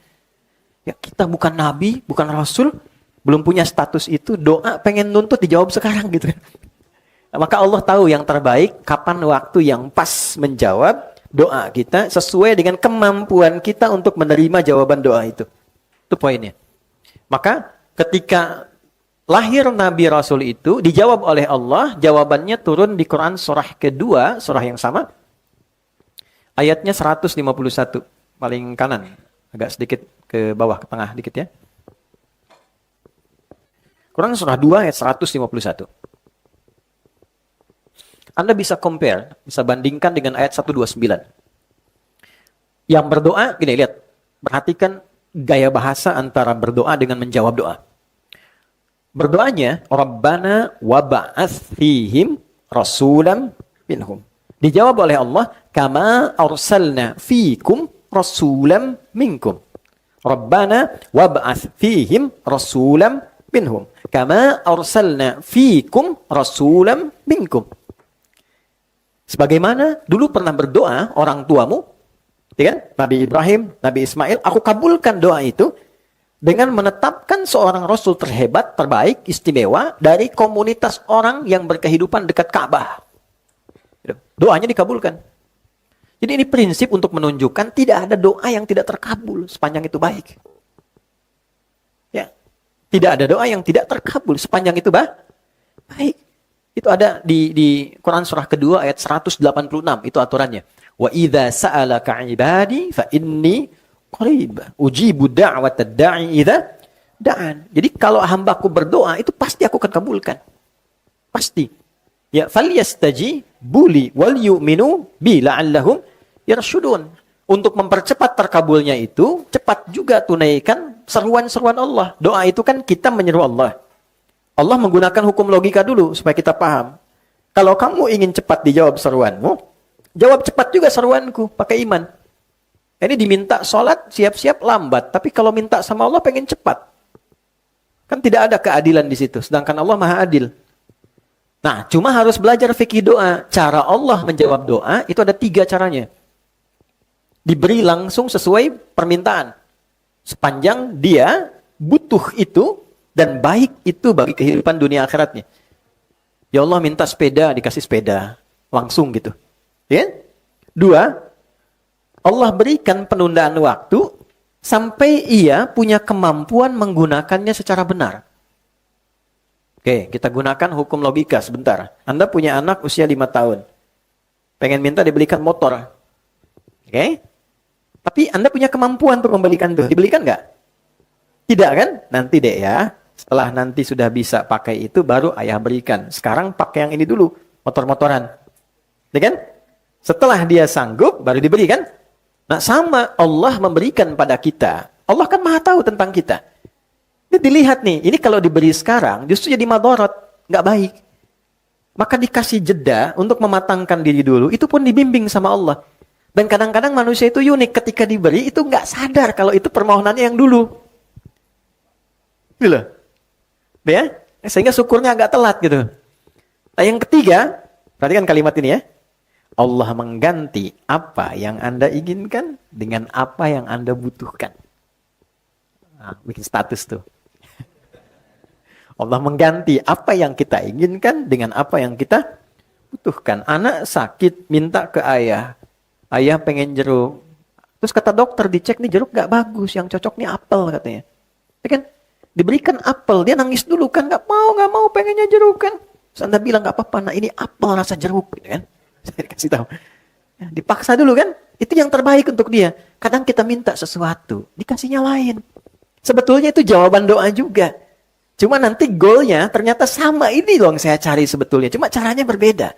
Ya, kita bukan Nabi, bukan Rasul, belum punya status itu, doa pengen nuntut dijawab sekarang gitu. Maka Allah tahu yang terbaik, kapan waktu yang pas menjawab doa kita sesuai dengan kemampuan kita untuk menerima jawaban doa itu. Itu poinnya. Maka ketika lahir Nabi Rasul itu dijawab oleh Allah, jawabannya turun di Quran surah kedua, surah yang sama. Ayatnya 151, paling kanan, agak sedikit ke bawah, ke tengah dikit ya. Quran surah 2 ayat 151. Anda bisa compare, bisa bandingkan dengan ayat 129. Yang berdoa, gini lihat, perhatikan gaya bahasa antara berdoa dengan menjawab doa. Berdoanya, Rabbana wab'ats fihim rasulam minhum. Dijawab oleh Allah, kama arsalna fikum rasulam minkum. Rabbana wab'ats fihim rasulam minhum. Kama arsalna fikum rasulam minkum. Sebagaimana dulu pernah berdoa orang tuamu, ya kan? Nabi Ibrahim, Nabi Ismail, aku kabulkan doa itu dengan menetapkan seorang rasul terhebat, terbaik, istimewa dari komunitas orang yang berkehidupan dekat Ka'bah. Doanya dikabulkan. Jadi ini prinsip untuk menunjukkan tidak ada doa yang tidak terkabul sepanjang itu baik. Ya. Tidak ada doa yang tidak terkabul sepanjang itu baik. Itu ada di Quran surah kedua ayat 186, itu aturannya. Wa idza sa'alaka 'ibadi fa inni qarib ujibu da'watad da'i idza da'an. Jadi kalau hambaku berdoa itu pasti aku akan kabulkan. Pasti. Ya falyastajibu li wal yu'minu bi la'allahum yarshudun. Untuk mempercepat terkabulnya itu, cepat juga tunaikan seruan-seruan Allah. Doa itu kan kita menyeru Allah. Allah menggunakan hukum logika dulu supaya kita paham. Kalau kamu ingin cepat dijawab seruanmu, jawab cepat juga seruanku pakai iman. Ini diminta sholat, siap-siap lambat. Tapi kalau minta sama Allah pengen cepat. Kan tidak ada keadilan di situ. Sedangkan Allah maha adil. Nah, cuma harus belajar fikih doa. Cara Allah menjawab doa, itu ada 3 caranya. Diberi langsung sesuai permintaan. Sepanjang dia butuh itu, dan baik itu bagi kehidupan dunia akhiratnya. Ya Allah minta sepeda, dikasih sepeda. Langsung gitu. Ya? 2, Allah berikan penundaan waktu sampai ia punya kemampuan menggunakannya secara benar. Oke, kita gunakan hukum logika sebentar. Anda punya anak usia 5 tahun. Pengen minta dibelikan motor. Oke? Tapi Anda punya kemampuan untuk membelikan itu. Dibelikan nggak? Tidak kan? Nanti deh ya. Setelah nanti sudah bisa pakai itu, baru ayah berikan. Sekarang pakai yang ini dulu, motor-motoran. Ya kan? Setelah dia sanggup, baru diberi kan? Nah sama Allah memberikan pada kita. Allah kan maha tahu tentang kita. Ini dilihat nih, ini kalau diberi sekarang, justru jadi madarat. Nggak baik. Maka dikasih jeda untuk mematangkan diri dulu, itu pun dibimbing sama Allah. Dan kadang-kadang manusia itu unik, ketika diberi, itu nggak sadar kalau itu permohonannya yang dulu. Gitu. Ya, sehingga syukurnya agak telat gitu. Nah, yang ketiga, perhatikan kalimat ini ya. Allah mengganti apa yang Anda inginkan dengan apa yang Anda butuhkan. Nah, bikin status tuh. Allah mengganti apa yang kita inginkan dengan apa yang kita butuhkan. Anak sakit, minta ke ayah. Ayah pengen jeruk. Terus kata dokter, dicek nih jeruk gak bagus. Yang cocok nih apel katanya. Ya kan? Diberikan apel, dia nangis dulu kan, gak mau, pengennya jeruk kan. Terus Anda bilang gak apa-apa, nah ini apel rasa jeruk, gitu kan. Saya dikasih tahu. Ya, dipaksa dulu kan, itu yang terbaik untuk dia. Kadang kita minta sesuatu, dikasihnya lain. Sebetulnya itu jawaban doa juga. Cuma nanti goalnya ternyata sama, ini loh yang saya cari sebetulnya. Cuma caranya berbeda.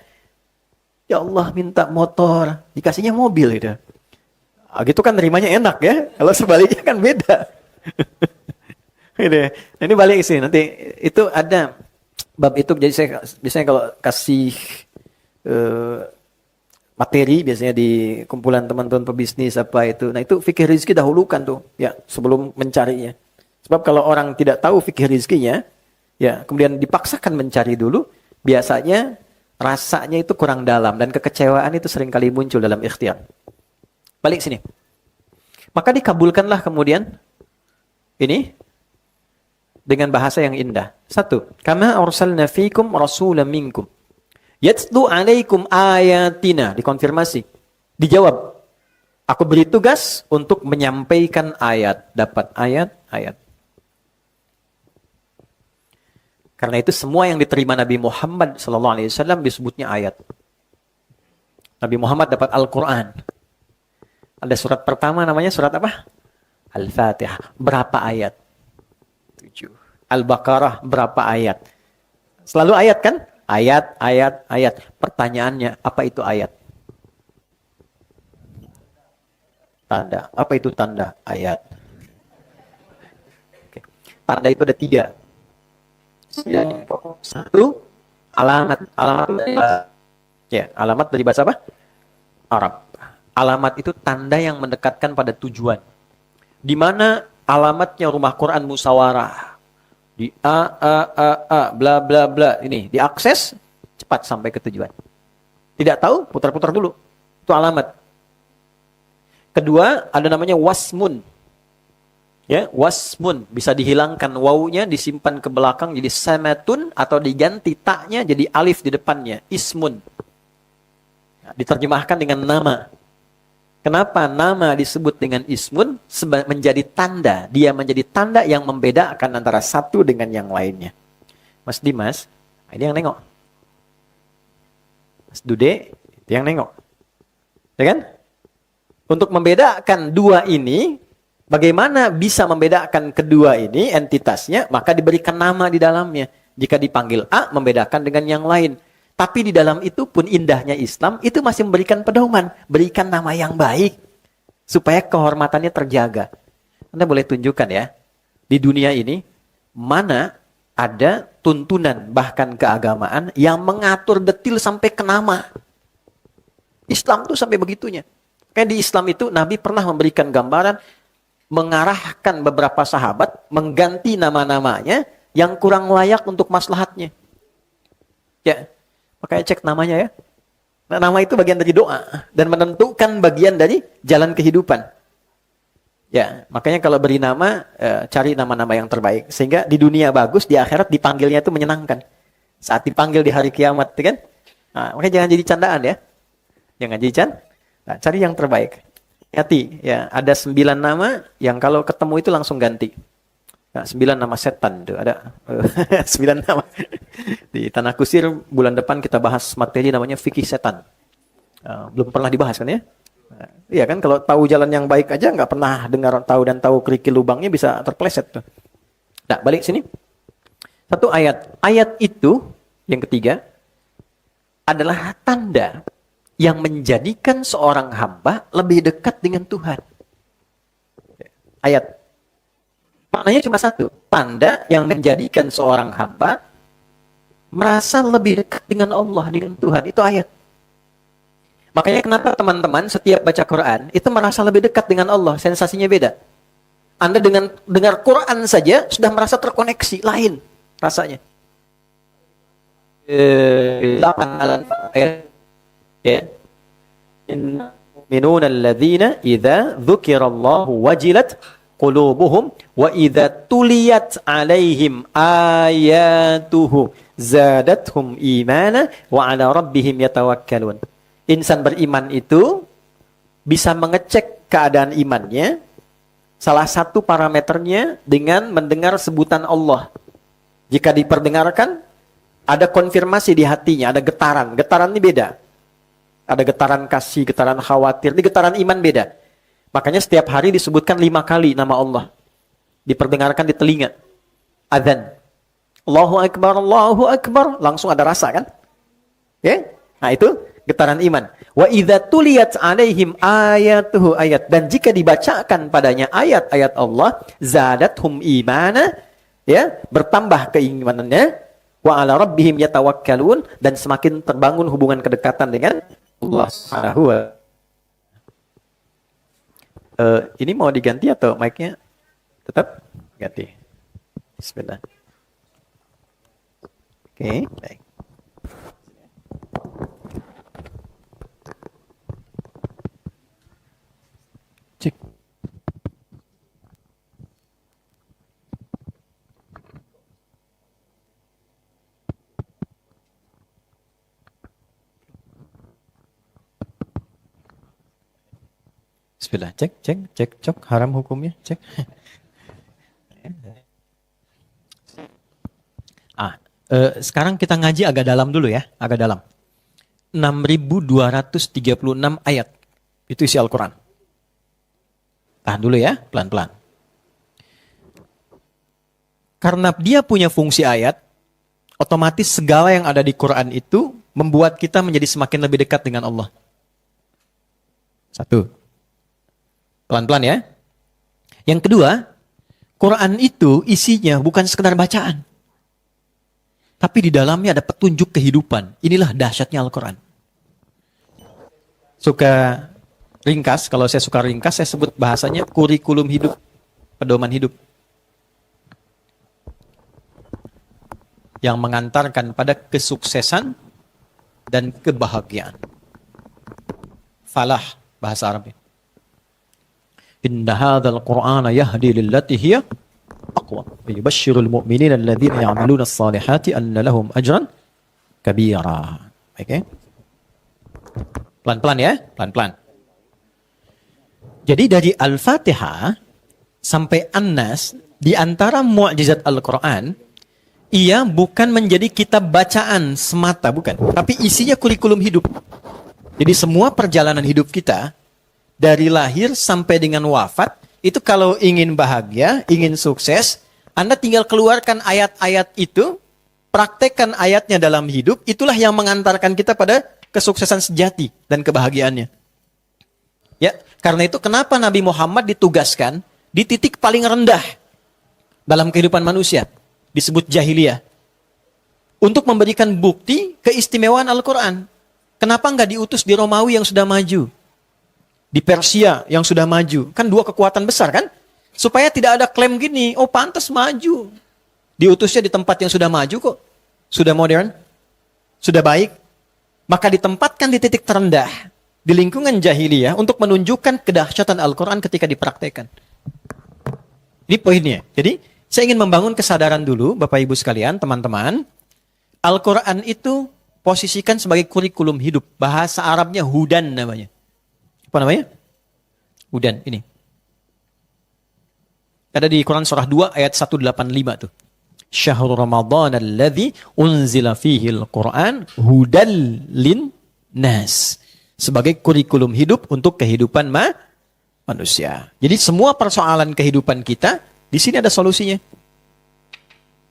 Ya Allah minta motor, dikasihnya mobil gitu. Ah, gitu kan nerimanya enak ya, kalau sebaliknya kan beda. Nah, ini balik sih nanti itu ada bab itu. Jadi saya biasanya kalau kasih materi biasanya di kumpulan teman-teman pebisnis apa itu. Nah itu fikih rezeki dahulukan tuh ya sebelum mencarinya. Sebab kalau orang tidak tahu fikih rezekinya ya kemudian dipaksakan mencari dulu, biasanya rasanya itu kurang dalam dan kekecewaan itu sering kali muncul dalam ikhtiar. Balik sini. Maka dikabulkanlah kemudian ini dengan bahasa yang indah. 1. Kama arsalna fikum rasulan minkum. Yatlu alaikum ayatina. Dikonfirmasi. Dijawab. Aku beri tugas untuk menyampaikan ayat. Dapat ayat-ayat. Karena itu semua yang diterima Nabi Muhammad SAW disebutnya ayat. Nabi Muhammad dapat Al-Quran. Ada surat pertama namanya surat apa? Al-Fatihah. Berapa ayat? 7. Al-Baqarah berapa ayat? Selalu ayat kan? Ayat, ayat, ayat. Pertanyaannya, apa itu ayat? Tanda. Apa itu tanda? Ayat. Oke. Tanda itu ada 3. Satu, alamat. Alamat dari bahasa apa? Arab. Alamat itu tanda yang mendekatkan pada tujuan. Di mana alamatnya rumah Quran Musawarah. Di bla bla bla. Ini diakses, cepat sampai ke tujuan. Tidak tahu, putar-putar dulu. Itu alamat. Kedua, ada namanya wasmun. Ya, wasmun. Bisa dihilangkan wawunya, disimpan ke belakang jadi samatun, atau diganti taknya jadi alif di depannya. Ismun. Nah, diterjemahkan dengan nama. Kenapa nama disebut dengan ismun? Menjadi tanda. Dia menjadi tanda yang membedakan antara satu dengan yang lainnya. Mas Dimas, ini yang nengok. Mas Dude, itu yang nengok. Ya kan? Untuk membedakan dua ini, bagaimana bisa membedakan kedua ini, entitasnya, maka diberikan nama di dalamnya. Jika dipanggil A, membedakan dengan yang lain. Tapi di dalam itu pun indahnya Islam, itu masih memberikan pedoman. Berikan nama yang baik, supaya kehormatannya terjaga. Anda boleh tunjukkan ya, di dunia ini, mana ada tuntunan, bahkan keagamaan, yang mengatur detil sampai ke nama. Islam tuh sampai begitunya. Kayak di Islam itu, Nabi pernah memberikan gambaran, mengarahkan beberapa sahabat, mengganti nama-namanya, yang kurang layak untuk maslahatnya. Ya, makanya cek namanya ya. Nah, nama itu bagian dari doa dan menentukan bagian dari jalan kehidupan. Ya, makanya kalau beri nama, cari nama-nama yang terbaik. Sehingga di dunia bagus, di akhirat dipanggilnya itu menyenangkan. Saat dipanggil di hari kiamat, kan? Nah, makanya jangan jadi candaan ya. Jangan jadi Nah, cari yang terbaik. Hati, ya, ada 9 nama yang kalau ketemu itu langsung ganti. Nah, 9 nama setan tuh ada 9 nama. Di Tanah Kusir bulan depan kita bahas materi namanya fikih setan. Belum pernah dibahas kan ya? Iya kan, kalau tahu jalan yang baik aja nggak pernah dengar tahu kerikil lubangnya bisa terpeleset tuh. Nah, balik sini. Satu ayat. Ayat itu yang ketiga adalah tanda yang menjadikan seorang hamba lebih dekat dengan Tuhan. Ayat. Maknanya cuma satu. Tanda yang menjadikan seorang hamba merasa lebih dekat dengan Allah, dengan Tuhan. Itu ayat. Makanya kenapa teman-teman setiap baca Quran itu merasa lebih dekat dengan Allah. Sensasinya beda. Anda dengan dengar Quran saja sudah merasa terkoneksi. Lain rasanya. Ya. Minun alladzina idza dzukirallahu wajilat qulubuhum wa idza tuliyat alaihim ayatuhu zadathum imana wa ala rabbihim yatawakkalun. Insan beriman itu bisa mengecek keadaan imannya, salah satu parameternya dengan mendengar sebutan Allah. Jika diperdengarkan, ada konfirmasi di hatinya, ada getaran. Getaran ini beda. Ada getaran kasih, getaran khawatir. Ini getaran iman beda. Makanya setiap hari disebutkan 5 kali nama Allah. Diperdengarkan di telinga. Adzan. Allahu Akbar, Allahu Akbar. Langsung ada rasa kan? Ya? Nah itu getaran iman. Wa idza tuliyat alaihim ayatuhu ayat. Dan jika dibacakan padanya ayat-ayat Allah, zadathum imana, ya, bertambah keimanannya, wa ala rabbihim yatawakkalun, dan semakin terbangun hubungan kedekatan dengan Allah Subhanahu wa ini mau diganti atau mic-nya tetap ganti? Bismillah. Oke, baik. Cek. Bismillah, cek, haram hukumnya, cek. Sekarang kita ngaji agak dalam dulu ya, agak dalam. 6.236 ayat, itu isi Al-Quran. Tahan dulu ya, pelan-pelan. Karena dia punya fungsi ayat, otomatis segala yang ada di Quran itu membuat kita menjadi semakin lebih dekat dengan Allah. Satu. Pelan-pelan ya. Yang kedua, Quran itu isinya bukan sekedar bacaan. Tapi di dalamnya ada petunjuk kehidupan. Inilah dahsyatnya Al-Quran. Suka ringkas, kalau saya suka ringkas, saya sebut bahasanya kurikulum hidup, pedoman hidup. Yang mengantarkan pada kesuksesan dan kebahagiaan. Falah, bahasa Arabnya. Inna hadzal Qur'ana yahdi lillati hiya aqwa. Yubashshirul mu'minina alladhina ya'maluna as-salihati anna lahum ajran kabira. Oke. Pelan-pelan ya, pelan-pelan. Jadi dari Al-Fatihah sampai An-Nas, di antara mukjizat Al-Quran, ia bukan menjadi kitab bacaan semata, bukan. Tapi isinya kurikulum hidup. Jadi semua perjalanan hidup kita, dari lahir sampai dengan wafat, itu kalau ingin bahagia, ingin sukses, Anda tinggal keluarkan ayat-ayat itu, praktekkan ayatnya dalam hidup, itulah yang mengantarkan kita pada kesuksesan sejati dan kebahagiaannya. Ya, karena itu kenapa Nabi Muhammad ditugaskan di titik paling rendah dalam kehidupan manusia, disebut jahiliyah, untuk memberikan bukti keistimewaan Al-Quran. Kenapa nggak diutus di Romawi yang sudah maju? Di Persia yang sudah maju. Kan dua kekuatan besar kan? Supaya tidak ada klaim gini, oh pantas maju. Diutusnya di tempat yang sudah maju kok. Sudah modern, sudah baik. Maka ditempatkan di titik terendah, di lingkungan jahiliyah untuk menunjukkan kedahsyatan Al-Quran ketika dipraktekkan. Ini poinnya. Jadi, saya ingin membangun kesadaran dulu, Bapak Ibu sekalian, teman-teman. Al-Quran itu posisikan sebagai kurikulum hidup. Bahasa Arabnya hudan namanya. Apa namanya? Hudan, ini. Ada di Quran surah 2 ayat 185 tuh. Syahrul Ramadan alladzi unzila fihi al-Quran hudal lin nas. Sebagai kurikulum hidup untuk kehidupan manusia. Jadi semua persoalan kehidupan kita, di sini ada solusinya.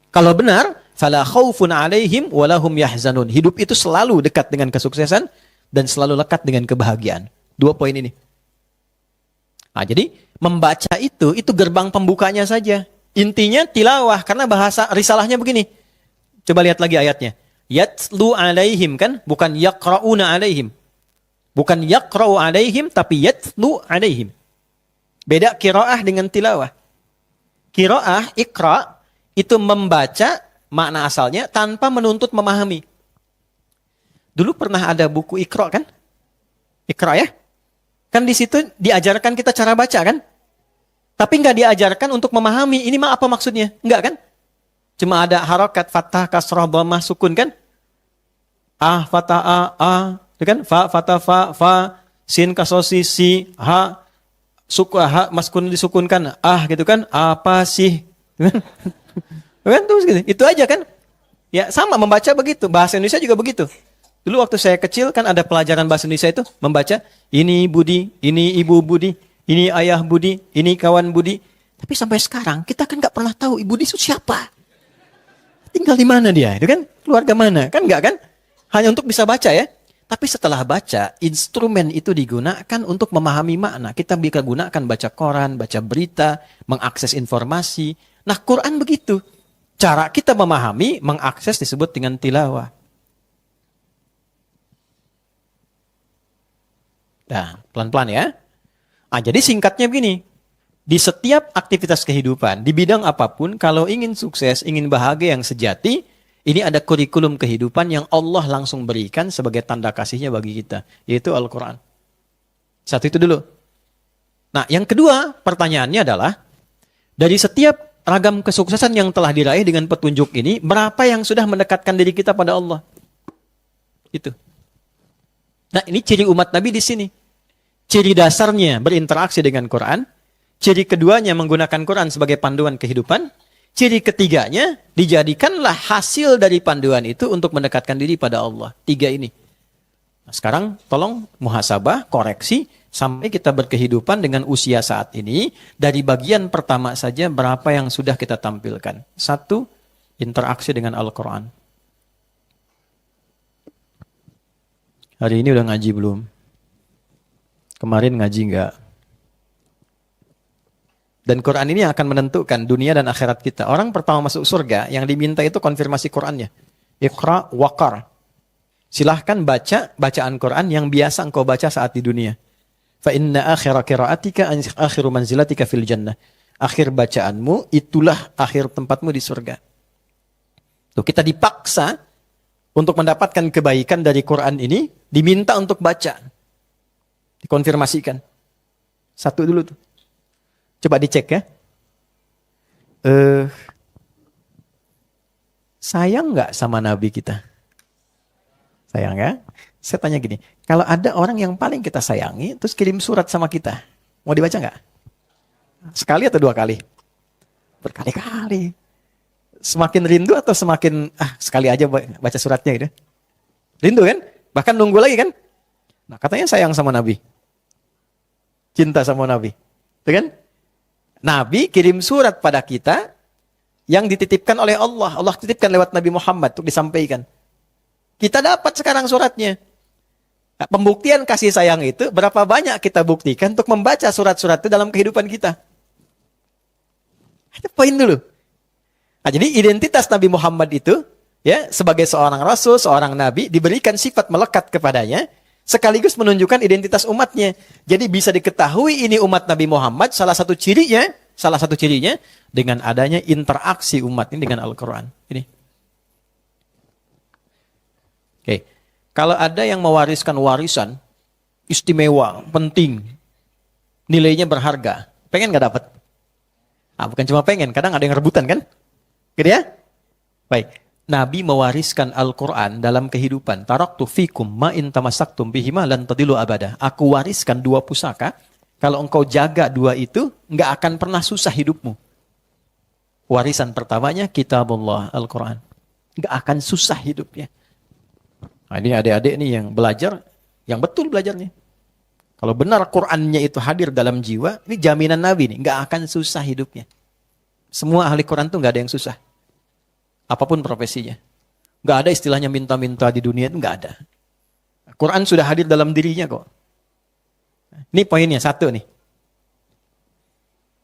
Kalau benar, fala khaufun alaihim walahum yahzanun. Hidup itu selalu dekat dengan kesuksesan dan selalu lekat dengan kebahagiaan. Dua poin ini. Nah, jadi membaca itu gerbang pembukanya saja. Intinya tilawah, karena bahasa risalahnya begini. Coba lihat lagi ayatnya. Yatlu alaihim kan, bukan yaqra'una alaihim. Bukan yaqra'u alaihim, tapi yatlu alaihim. Beda qiraah dengan tilawah. Qiraah, iqra, itu membaca, makna asalnya, tanpa menuntut memahami. Dulu pernah ada buku iqra kan? Iqra ya? Kan di situ diajarkan kita cara baca kan? Tapi nggak diajarkan untuk memahami. Ini mah apa maksudnya? Enggak kan? Cuma ada harokat, fathah, kasrah, dhammah, sukun kan? Fathah, itu kan? Fathah, fa, sin, kasosi, si, ha, ha, maskun disukunkan, gitu kan? Apa sih? Kan terus gitu. Itu aja kan? Ya sama, membaca begitu. Bahasa Indonesia juga begitu. Dulu waktu saya kecil kan ada pelajaran bahasa Indonesia itu membaca ini Budi, ini Ibu Budi, ini Ayah Budi, ini kawan Budi. Tapi sampai sekarang kita kan nggak pernah tahu Ibu Budi itu siapa. Tinggal di mana dia, itu kan? Keluarga mana? Kan nggak kan? Hanya untuk bisa baca ya. Tapi setelah baca, instrumen itu digunakan untuk memahami makna. Kita bisa gunakan baca koran, baca berita, mengakses informasi. Nah, Quran begitu. Cara kita memahami, mengakses disebut dengan tilawah. Nah, pelan-pelan ya. Jadi singkatnya begini. Di setiap aktivitas kehidupan, di bidang apapun, kalau ingin sukses, ingin bahagia yang sejati, ini ada kurikulum kehidupan yang Allah langsung berikan sebagai tanda kasihnya bagi kita. Yaitu Al-Quran. Satu itu dulu. Nah, yang kedua pertanyaannya adalah, dari setiap ragam kesuksesan yang telah diraih dengan petunjuk ini, berapa yang sudah mendekatkan diri kita pada Allah? Itu. Nah, ini ciri umat Nabi di sini. Ciri dasarnya berinteraksi dengan Quran. Ciri keduanya menggunakan Quran sebagai panduan kehidupan. Ciri ketiganya dijadikanlah hasil dari panduan itu untuk mendekatkan diri pada Allah. 3 ini. Nah, sekarang tolong muhasabah, koreksi, sampai kita berkehidupan dengan usia saat ini. Dari bagian pertama saja berapa yang sudah kita tampilkan. 1, interaksi dengan Al-Quran. Hari ini udah ngaji belum? Kemarin ngaji enggak? Dan Quran ini yang akan menentukan dunia dan akhirat kita. Orang pertama masuk surga, yang diminta itu konfirmasi Qurannya. Iqra waqar. Silahkan baca bacaan Quran yang biasa engkau baca saat di dunia. Fa inna akhira qiraatika akhiru manzilatika fil jannah. Akhir bacaanmu itulah akhir tempatmu di surga. Tuh, kita dipaksa untuk mendapatkan kebaikan dari Quran ini, diminta untuk baca. Dikonfirmasikan. Satu dulu tuh. Coba dicek ya. Sayang nggak sama Nabi kita? Sayang ya? Saya tanya gini, kalau ada orang yang paling kita sayangi, terus kirim surat sama kita, mau dibaca nggak? Sekali atau 2 kali? Berkali-kali. Semakin rindu atau semakin, sekali aja baca suratnya gitu? Rindu kan? Bahkan nunggu lagi kan? Nah, katanya sayang sama Nabi. Cinta sama Nabi. Itu kan? Nabi kirim surat pada kita yang dititipkan oleh Allah. Allah titipkan lewat Nabi Muhammad untuk disampaikan. Kita dapat sekarang suratnya. Nah, pembuktian kasih sayang itu berapa banyak kita buktikan untuk membaca surat-surat itu dalam kehidupan kita. Itu poin dulu. Nah, jadi identitas Nabi Muhammad itu ya sebagai seorang rasul, seorang nabi diberikan sifat melekat kepadanya sekaligus menunjukkan identitas umatnya. Jadi bisa diketahui ini umat Nabi Muhammad, salah satu cirinya dengan adanya interaksi umat ini dengan Al-Quran. Ini. Oke. Kalau ada yang mewariskan warisan, istimewa, penting, nilainya berharga, pengen gak dapat? Bukan cuma pengen, kadang ada yang rebutan kan? Gitu ya? Baik. Nabi mewariskan Al-Quran dalam kehidupan. Taraktu fikum ma'in tamasaktum bihima lan tadilu abada. Aku wariskan 2 pusaka. Kalau engkau jaga 2 itu, nggak akan pernah susah hidupmu. Warisan pertamanya kitabullah Al-Quran. Nggak akan susah hidupnya. Nah, ini adik-adik nih yang belajar, yang betul belajarnya. Kalau benar Qurannya itu hadir dalam jiwa, ini jaminan Nabi nih, nggak akan susah hidupnya. Semua ahli Quran tuh nggak ada yang susah. Apapun profesinya. Nggak ada istilahnya minta-minta di dunia itu, nggak ada. Quran sudah hadir dalam dirinya kok. Ini poinnya, 1 nih.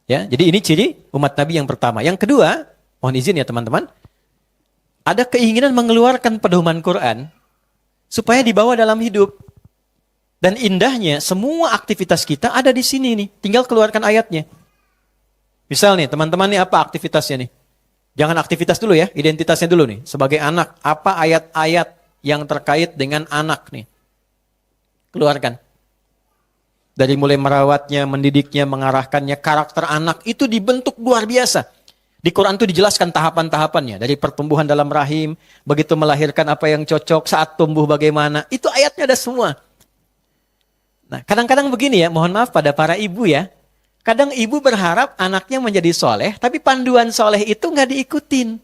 Ya, jadi ini ciri umat Nabi yang pertama. Yang kedua, mohon izin ya teman-teman. Ada keinginan mengeluarkan pedoman Quran supaya dibawa dalam hidup. Dan indahnya, semua aktivitas kita ada di sini nih. Tinggal keluarkan ayatnya. Misal nih, teman-teman nih apa aktivitasnya nih? Jangan aktivitas dulu ya, identitasnya dulu nih. Sebagai anak, apa ayat-ayat yang terkait dengan anak nih? Keluarkan. Dari mulai merawatnya, mendidiknya, mengarahkannya, karakter anak itu dibentuk luar biasa. Di Quran itu dijelaskan tahapan-tahapannya. Dari pertumbuhan dalam rahim, begitu melahirkan apa yang cocok, saat tumbuh bagaimana. Itu ayatnya ada semua. Nah, kadang-kadang begini ya, mohon maaf pada para ibu ya. Kadang ibu berharap anaknya menjadi soleh, tapi panduan soleh itu nggak diikutin.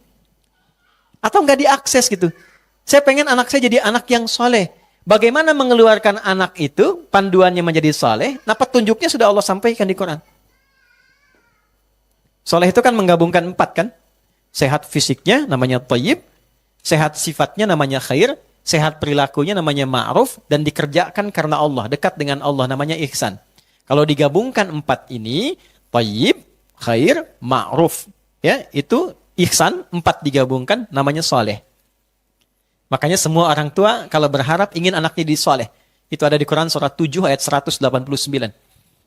Atau nggak diakses gitu. Saya pengen anak saya jadi anak yang soleh. Bagaimana mengeluarkan anak itu, panduannya menjadi soleh, nah petunjuknya sudah Allah sampaikan di Quran. Soleh itu kan menggabungkan 4 kan. Sehat fisiknya namanya thayyib, sehat sifatnya namanya khair, sehat perilakunya namanya ma'ruf, dan dikerjakan karena Allah, dekat dengan Allah namanya ihsan. Kalau digabungkan 4 ini, thayyib, khair, ma'ruf, ya, itu ihsan, 4 digabungkan namanya soleh. Makanya semua orang tua kalau berharap ingin anaknya di soleh. Itu ada di Quran surat 7 ayat 189.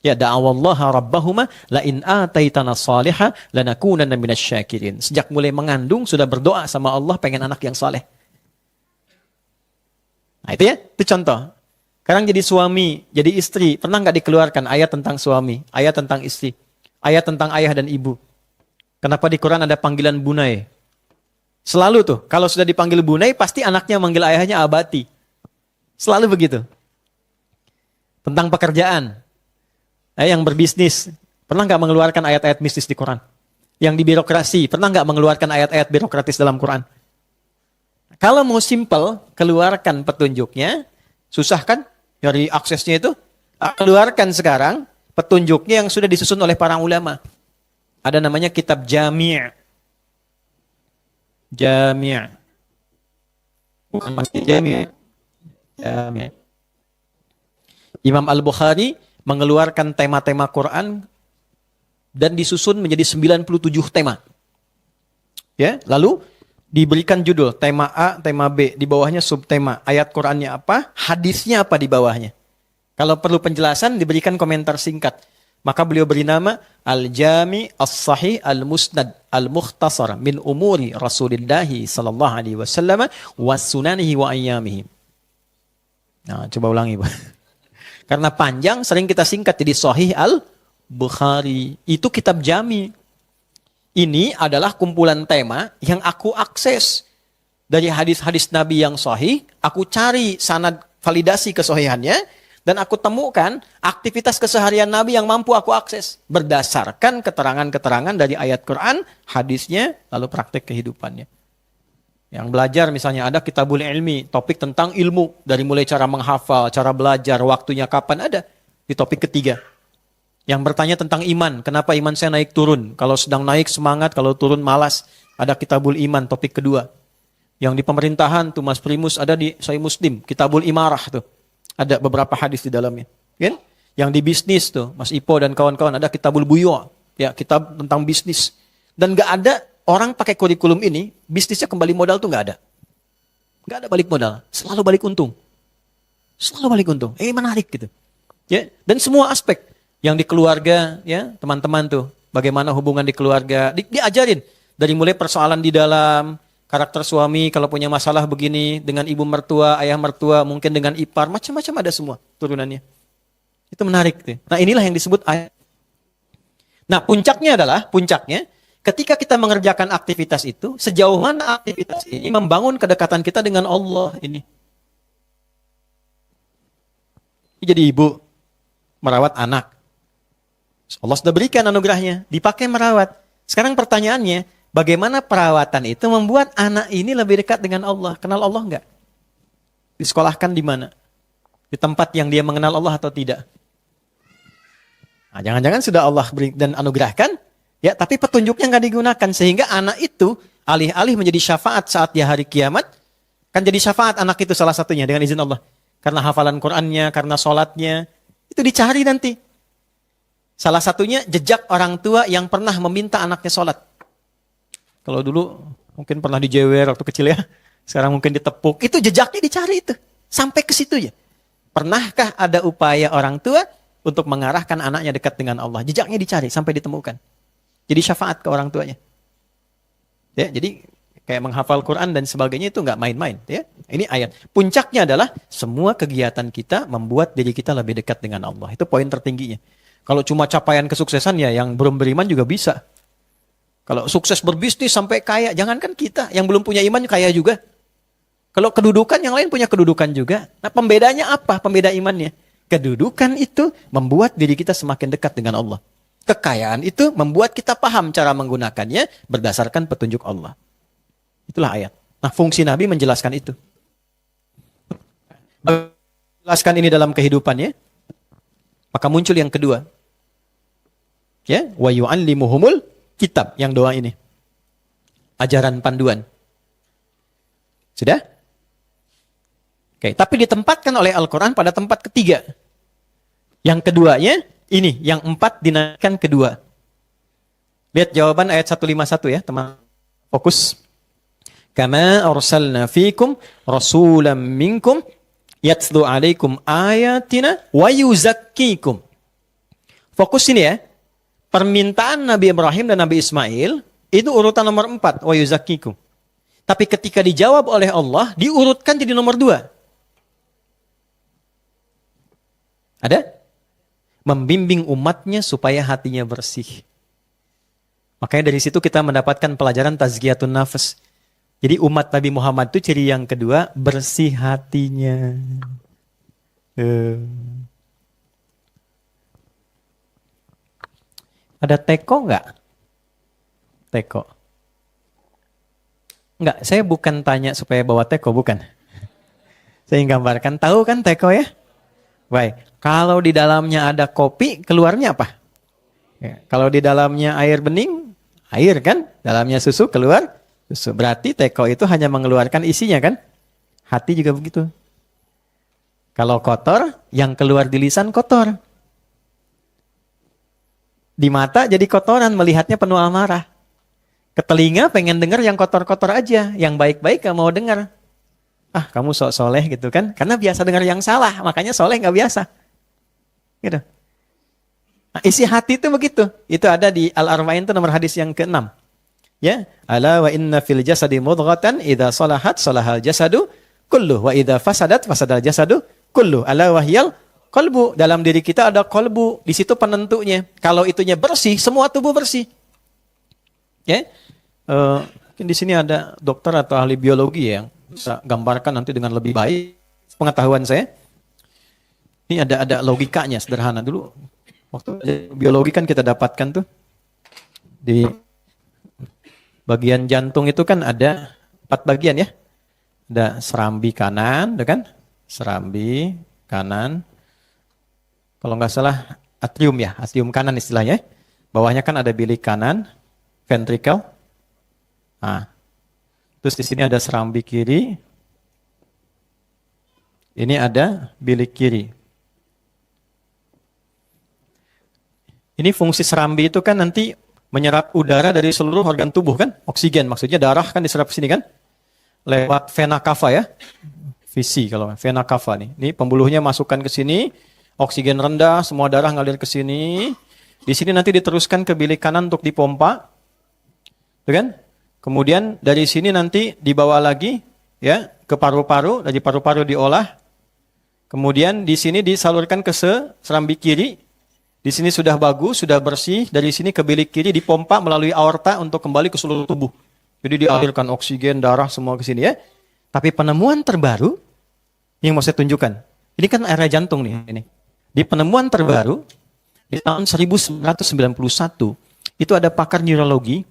Ya, da'awallaha rabbahuma la in ataitana salihah lanakunanna minasyakirin. Sejak mulai mengandung sudah berdoa sama Allah pengen anak yang soleh. Nah itu ya, itu contoh. Sekarang jadi suami, jadi istri, pernah nggak dikeluarkan ayat tentang suami, ayat tentang istri, ayat tentang ayah dan ibu? Kenapa di Quran ada panggilan bunai? Selalu tuh, kalau sudah dipanggil bunai, pasti anaknya manggil ayahnya abati. Selalu begitu. Tentang pekerjaan, yang berbisnis, pernah nggak mengeluarkan ayat-ayat bisnis di Quran? Yang di birokrasi, pernah nggak mengeluarkan ayat-ayat birokratis dalam Quran? Kalau mau simple, keluarkan petunjuknya, susah kan? Dari aksesnya itu, keluarkan sekarang petunjuknya yang sudah disusun oleh para ulama. Ada namanya kitab Jami'. Jami'. Bukan Jami'. Jami'. Imam Al-Bukhari mengeluarkan tema-tema Quran dan disusun menjadi 97 tema. Ya, lalu diberikan judul tema A, tema B, di bawahnya subtema, ayat Qur'annya apa, hadisnya apa di bawahnya. Kalau perlu penjelasan diberikan komentar singkat. Maka beliau beri nama Al-Jami As-Sahih Al-Musnad Al-Mukhtasar min umuri Rasulillahi sallallahu alaihi wasallam wa sunanihi wa ayyamihi. Nah, coba ulangi, Pak. Karena panjang sering kita singkat jadi Sahih Al-Bukhari. Itu kitab jami. Ini adalah kumpulan tema yang aku akses dari hadis-hadis Nabi yang sahih, aku cari sanad validasi kesahihannya, dan aku temukan aktivitas keseharian Nabi yang mampu aku akses berdasarkan keterangan-keterangan dari ayat Quran, hadisnya, lalu praktek kehidupannya. Yang belajar misalnya ada Kitabul Ilmi, topik tentang ilmu, dari mulai cara menghafal, cara belajar, waktunya kapan, ada di topik ketiga. Yang bertanya tentang iman, kenapa iman saya naik turun? Kalau sedang naik semangat, kalau turun malas. Ada Kitabul Iman, topik kedua. Yang di pemerintahan tuh Mas Primus ada di Sahih Muslim, Kitabul Imarah tuh. Ada beberapa hadis di dalamnya. Kan? Yang di bisnis tuh, Mas Ipo dan kawan-kawan ada Kitabul Buyu', ya, kitab tentang bisnis. Dan gak ada orang pakai kurikulum ini, bisnisnya kembali modal tuh gak ada. Gak ada balik modal, selalu balik untung. Selalu balik untung. Ini menarik gitu. Ya, dan semua aspek. Yang di keluarga, ya teman-teman tuh, bagaimana hubungan di keluarga, diajarin dari mulai persoalan di dalam karakter suami kalau punya masalah begini dengan ibu mertua, ayah mertua, mungkin dengan ipar, macam-macam ada semua turunannya. Itu menarik tuh. Nah inilah yang disebut ayat. Nah puncaknya, ketika kita mengerjakan aktivitas itu, sejauh mana aktivitas ini membangun kedekatan kita dengan Allah ini. Jadi ibu merawat anak. Allah sudah berikan anugerahnya, dipakai merawat. Sekarang pertanyaannya, bagaimana perawatan itu membuat anak ini lebih dekat dengan Allah? Kenal Allah enggak? Disekolahkan di mana? Di tempat yang dia mengenal Allah atau tidak? Nah, jangan-jangan sudah Allah beri dan anugerahkan, ya, tapi petunjuknya enggak digunakan. Sehingga anak itu alih-alih menjadi syafaat saat di hari kiamat, kan jadi syafaat anak itu salah satunya dengan izin Allah. Karena hafalan Qur'annya, karena sholatnya, itu dicari nanti. Salah satunya jejak orang tua yang pernah meminta anaknya sholat. Kalau dulu mungkin pernah dijewer waktu kecil ya. Sekarang mungkin ditepuk. Itu jejaknya dicari itu. Sampai ke situ ya. Pernahkah ada upaya orang tua untuk mengarahkan anaknya dekat dengan Allah? Jejaknya dicari sampai ditemukan. Jadi syafaat ke orang tuanya. Ya, jadi kayak menghafal Quran dan sebagainya itu nggak main-main. Ya. Ini ayat. Puncaknya adalah semua kegiatan kita membuat diri kita lebih dekat dengan Allah. Itu poin tertingginya. Kalau cuma capaian kesuksesan ya yang belum beriman juga bisa. Kalau sukses berbisnis sampai kaya, jangankan kita yang belum punya iman kaya juga. Kalau kedudukan yang lain punya kedudukan juga. Nah pembedanya apa? Pembeda imannya. Kedudukan itu membuat diri kita semakin dekat dengan Allah. Kekayaan itu membuat kita paham cara menggunakannya berdasarkan petunjuk Allah. Itulah ayat. Nah fungsi Nabi menjelaskan itu. Menjelaskan ini dalam kehidupannya. Maka muncul yang kedua. Ya, wa yu'allimuhumul kitab, yang doa ini. Ajaran panduan. Sudah? Oke, tapi ditempatkan oleh Al-Qur'an pada tempat ketiga. Yang keduanya ini, yang empat dinaikkan kedua. Lihat jawaban ayat 151 ya, teman. Fokus. Kama arsalna fikum rasulam minkum yatslu alaikum ayatina wa yuzakkikum. Fokus ini ya. Permintaan Nabi Ibrahim dan Nabi Ismail itu urutan nomor 4, wa yuzakkikum. Tapi ketika dijawab oleh Allah, diurutkan jadi nomor 2. Ada? Membimbing umatnya supaya hatinya bersih. Makanya dari situ kita mendapatkan pelajaran tazkiyatun nafas. Jadi umat Nabi Muhammad itu ciri yang kedua, bersih hatinya. Ada teko nggak? Teko. Nggak, saya bukan tanya supaya bawa teko, bukan. Saya gambarkan, tahu kan teko ya? Baik, kalau di dalamnya ada kopi, keluarnya apa? Ya, kalau di dalamnya air bening, air kan? Dalamnya susu, keluar susu. Berarti teko itu hanya mengeluarkan isinya kan? Hati juga begitu. Kalau kotor, yang keluar di lisan kotor. Di mata jadi kotoran, melihatnya penuh amarah. Ke telinga pengen dengar yang kotor-kotor aja, yang baik-baik gak mau dengar. Ah, kamu sok soleh gitu kan? Karena biasa dengar yang salah, makanya soleh gak biasa. Gitu. Nah, isi hati itu begitu. Itu ada di Al-Arba'in itu nomor hadis yang ke-6. Ya, ala wa inna fil jasadi mudghatan idza salahat salahal jasadu kullu wa idza fasadat fasadal jasadu kullu. Ala wahyal qalbu. Dalam diri kita ada qalbu, di situ penentunya. Kalau itunya bersih, semua tubuh bersih. Ya. Mungkin di sini ada dokter atau ahli biologi yang bisa gambarkan nanti dengan lebih baik pengetahuan saya. Ini ada logikanya sederhana dulu. Waktu biologi kan kita dapatkan tuh di bagian jantung itu kan ada 4 bagian ya. Ada serambi kanan, kan? Serambi kanan. Kalau nggak salah atrium ya, atrium kanan istilahnya. Bawahnya kan ada bilik kanan, ventricle. Nah, terus di sini ada serambi kiri. Ini ada bilik kiri. Ini fungsi serambi itu kan nanti menyerap udara dari seluruh organ tubuh kan? Oksigen maksudnya darah kan diserap ke sini kan? Lewat vena cava ya. Visi kalau vena cava nih. Ini pembuluhnya masukkan ke sini, oksigen rendah, semua darah ngalir ke sini. Di sini nanti diteruskan ke bilik kanan untuk dipompa. Tuh kan? Kemudian dari sini nanti dibawa lagi ya ke paru-paru, dari paru-paru diolah. Kemudian di sini disalurkan ke serambi kiri. Di sini sudah bagus, sudah bersih. Dari sini ke bilik kiri dipompa melalui aorta untuk kembali ke seluruh tubuh. Jadi dialirkan oksigen, darah semua ke sini ya. Tapi penemuan terbaru yang mau saya tunjukkan. Ini kan area jantung nih ini. Di penemuan terbaru di tahun 1991 itu ada pakar neurologi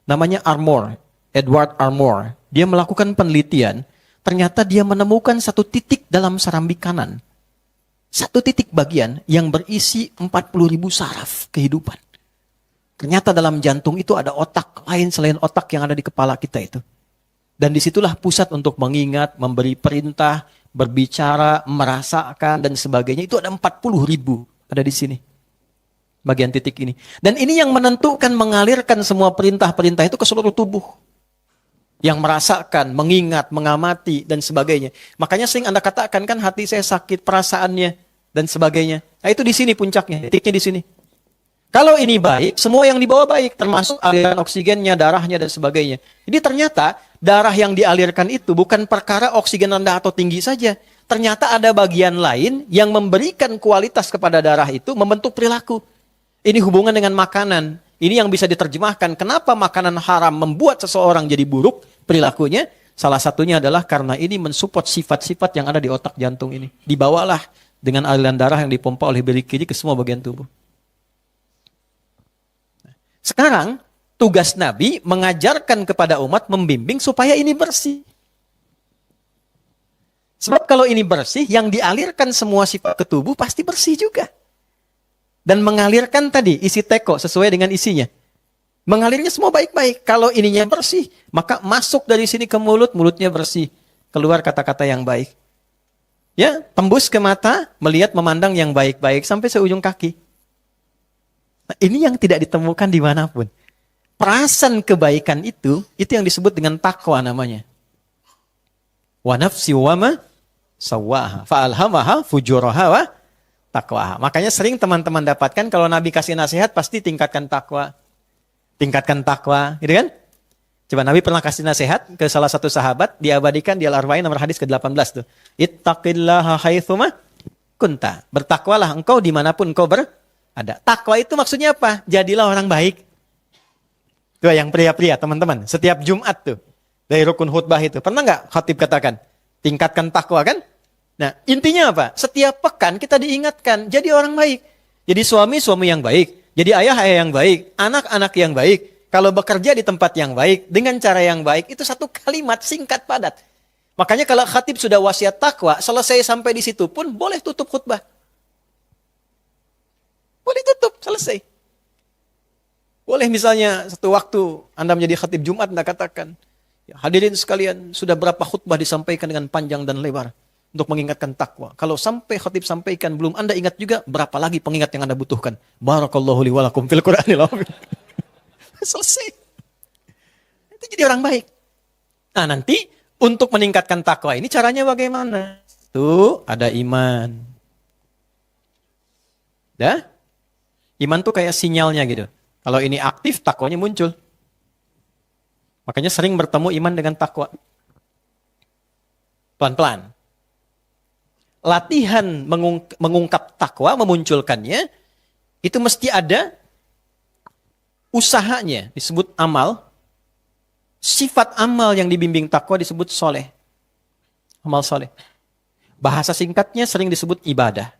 namanya Armour, Edward Armour. Dia melakukan penelitian, ternyata dia menemukan satu titik dalam serambi kanan. Satu titik bagian yang berisi 40.000 saraf kehidupan. Ternyata dalam jantung itu ada otak lain selain otak yang ada di kepala kita itu. Dan disitulah pusat untuk mengingat, memberi perintah, berbicara, merasakan, dan sebagainya. Itu ada 40.000 ada di sini. Bagian titik ini. Dan ini yang menentukan mengalirkan semua perintah-perintah itu ke seluruh tubuh. Yang merasakan, mengingat, mengamati, dan sebagainya. Makanya sering Anda katakan kan hati saya sakit, perasaannya, dan sebagainya. Nah itu di sini puncaknya, titiknya di sini. Kalau ini baik, semua yang dibawa baik, termasuk aliran oksigennya, darahnya, dan sebagainya. Jadi ternyata darah yang dialirkan itu bukan perkara oksigen rendah atau tinggi saja. Ternyata ada bagian lain yang memberikan kualitas kepada darah itu, membentuk perilaku. Ini hubungan dengan makanan. Ini yang bisa diterjemahkan. Kenapa makanan haram membuat seseorang jadi buruk perilakunya? Salah satunya adalah karena ini mensupport sifat-sifat yang ada di otak jantung ini. Dibawalah dengan aliran darah yang dipompa oleh bilik kiri ke semua bagian tubuh. Sekarang, tugas Nabi mengajarkan kepada umat, membimbing supaya ini bersih. Sebab kalau ini bersih, yang dialirkan semua sifat ke tubuh pasti bersih juga. Dan mengalirkan tadi isi teko sesuai dengan isinya. Mengalirnya semua baik-baik. Kalau ininya bersih, maka masuk dari sini ke mulut, mulutnya bersih. Keluar kata-kata yang baik. Ya, tembus ke mata, melihat, memandang yang baik-baik sampai seujung kaki. Nah, ini yang tidak ditemukan dimanapun. Perasan kebaikan itu yang disebut dengan takwa namanya. Wa nafsi wa ma sawwaha fa'alhamaha fujuraha wa takwa. Makanya sering teman-teman dapatkan kalau Nabi kasih nasihat pasti tingkatkan takwa. Tingkatkan takwa, gitu kan? Coba Nabi pernah kasih nasihat ke salah satu sahabat, diabadikan di Al-Arba'in nomor hadis ke-18 tuh. Ittaqillaha haitsuma kunta. Bertakwalah engkau dimanapun engkau berada. Takwa itu maksudnya apa? Jadilah orang baik. Tuh yang pria-pria teman-teman. Setiap Jumat tuh. Dari rukun khutbah itu. Pernah nggak khatib katakan? Tingkatkan takwa kan? Nah, intinya apa? Setiap pekan kita diingatkan, jadi orang baik. Jadi suami yang baik. Jadi ayah yang baik. Anak-anak yang baik. Kalau bekerja di tempat yang baik, dengan cara yang baik, itu satu kalimat singkat padat. Makanya kalau khatib sudah wasiat takwa, selesai sampai di situ pun boleh tutup khutbah. Boleh tutup, selesai. Boleh misalnya satu waktu Anda menjadi khatib Jumat, Anda katakan, ya, hadirin sekalian, sudah berapa khutbah disampaikan dengan panjang dan lebar. untuk mengingatkan takwa. Kalau sampai khatib sampaikan belum Anda ingat juga, berapa lagi pengingat yang Anda butuhkan? Barakallahu li wa lakum fil Qur'anil azim. Selesai. Itu jadi orang baik. Nah, nanti untuk meningkatkan takwa ini caranya bagaimana? Tuh, ada iman. Dah? Iman tuh kayak sinyalnya gitu. Kalau ini aktif, takwanya muncul. Makanya sering bertemu iman dengan takwa. Pelan-pelan. Latihan mengungkap takwa, memunculkannya, itu mesti ada usahanya, disebut amal. Sifat amal yang dibimbing takwa disebut soleh. Amal soleh. Bahasa singkatnya sering disebut ibadah.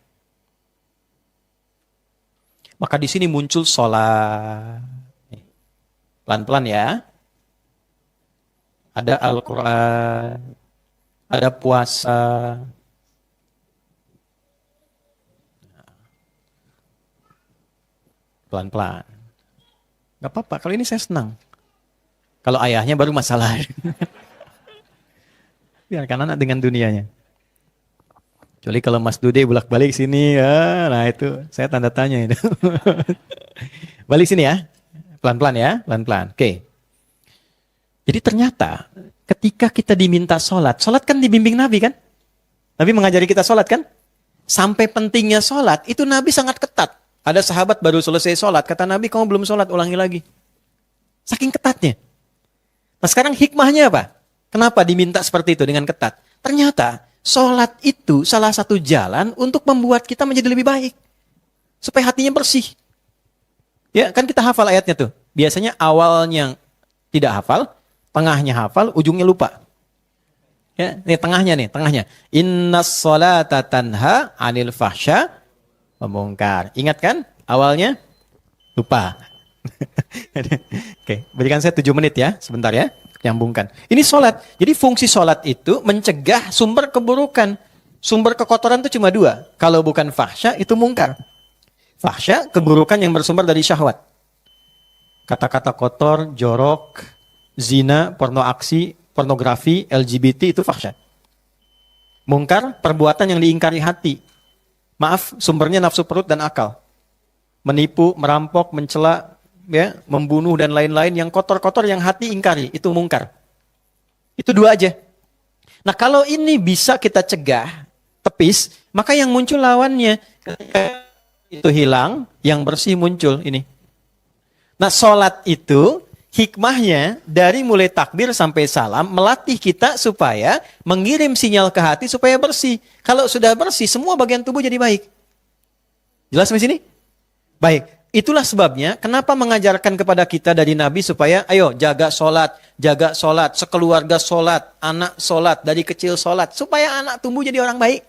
Maka di sini muncul sholat. Pelan-pelan ya. Ada Al-Quran. Ada puasa. Pelan-pelan. Gak apa-apa, kalau ini saya senang. Kalau ayahnya baru masalah. Biarkan anak dengan dunianya. Kecuali kalau Mas Dude bolak-balik sini, ya, nah itu saya tanda tanya itu. Balik sini ya, pelan-pelan ya, pelan-pelan. Oke. Jadi ternyata ketika kita diminta sholat kan dibimbing Nabi kan? Nabi mengajari kita sholat kan? Sampai pentingnya sholat, itu Nabi sangat ketat. Ada sahabat baru selesai sholat, kata Nabi, kamu belum sholat, ulangi lagi. Saking ketatnya. Nah sekarang hikmahnya apa? Kenapa diminta seperti itu dengan ketat? Ternyata sholat itu salah satu jalan untuk membuat kita menjadi lebih baik. Supaya hatinya bersih. Ya kan kita hafal ayatnya tuh. Biasanya awalnya tidak hafal, tengahnya hafal, ujungnya lupa. Ya, ini tengahnya. Innas sholata tanha 'anil fahsya wa munkar. Ingat kan? Awalnya lupa. Oke, berikan saya 7 menit ya, sebentar ya, nyambungkan. Ini sholat. Jadi fungsi sholat itu mencegah sumber keburukan. Sumber kekotoran itu cuma 2. Kalau bukan fahsya, itu mungkar. Fahsya, keburukan yang bersumber dari syahwat. Kata-kata kotor, jorok, zina, porno aksi, pornografi, LGBT, itu fahsya. Mungkar, perbuatan yang diingkari hati. Maaf, sumbernya nafsu perut dan akal. Menipu, merampok, mencela, ya, membunuh dan lain-lain yang kotor-kotor yang hati ingkari, itu mungkar. Itu 2 aja. Nah, kalau ini bisa kita cegah, tepis, maka yang muncul lawannya. Ketika itu hilang, yang bersih muncul ini. Nah, sholat itu hikmahnya dari mulai takbir sampai salam melatih kita supaya mengirim sinyal ke hati supaya bersih. Kalau sudah bersih, semua bagian tubuh jadi baik. Jelas sampai sini? Baik. Itulah sebabnya kenapa mengajarkan kepada kita dari Nabi supaya ayo jaga sholat, sekeluarga sholat, anak sholat, dari kecil sholat. Supaya anak tumbuh jadi orang baik.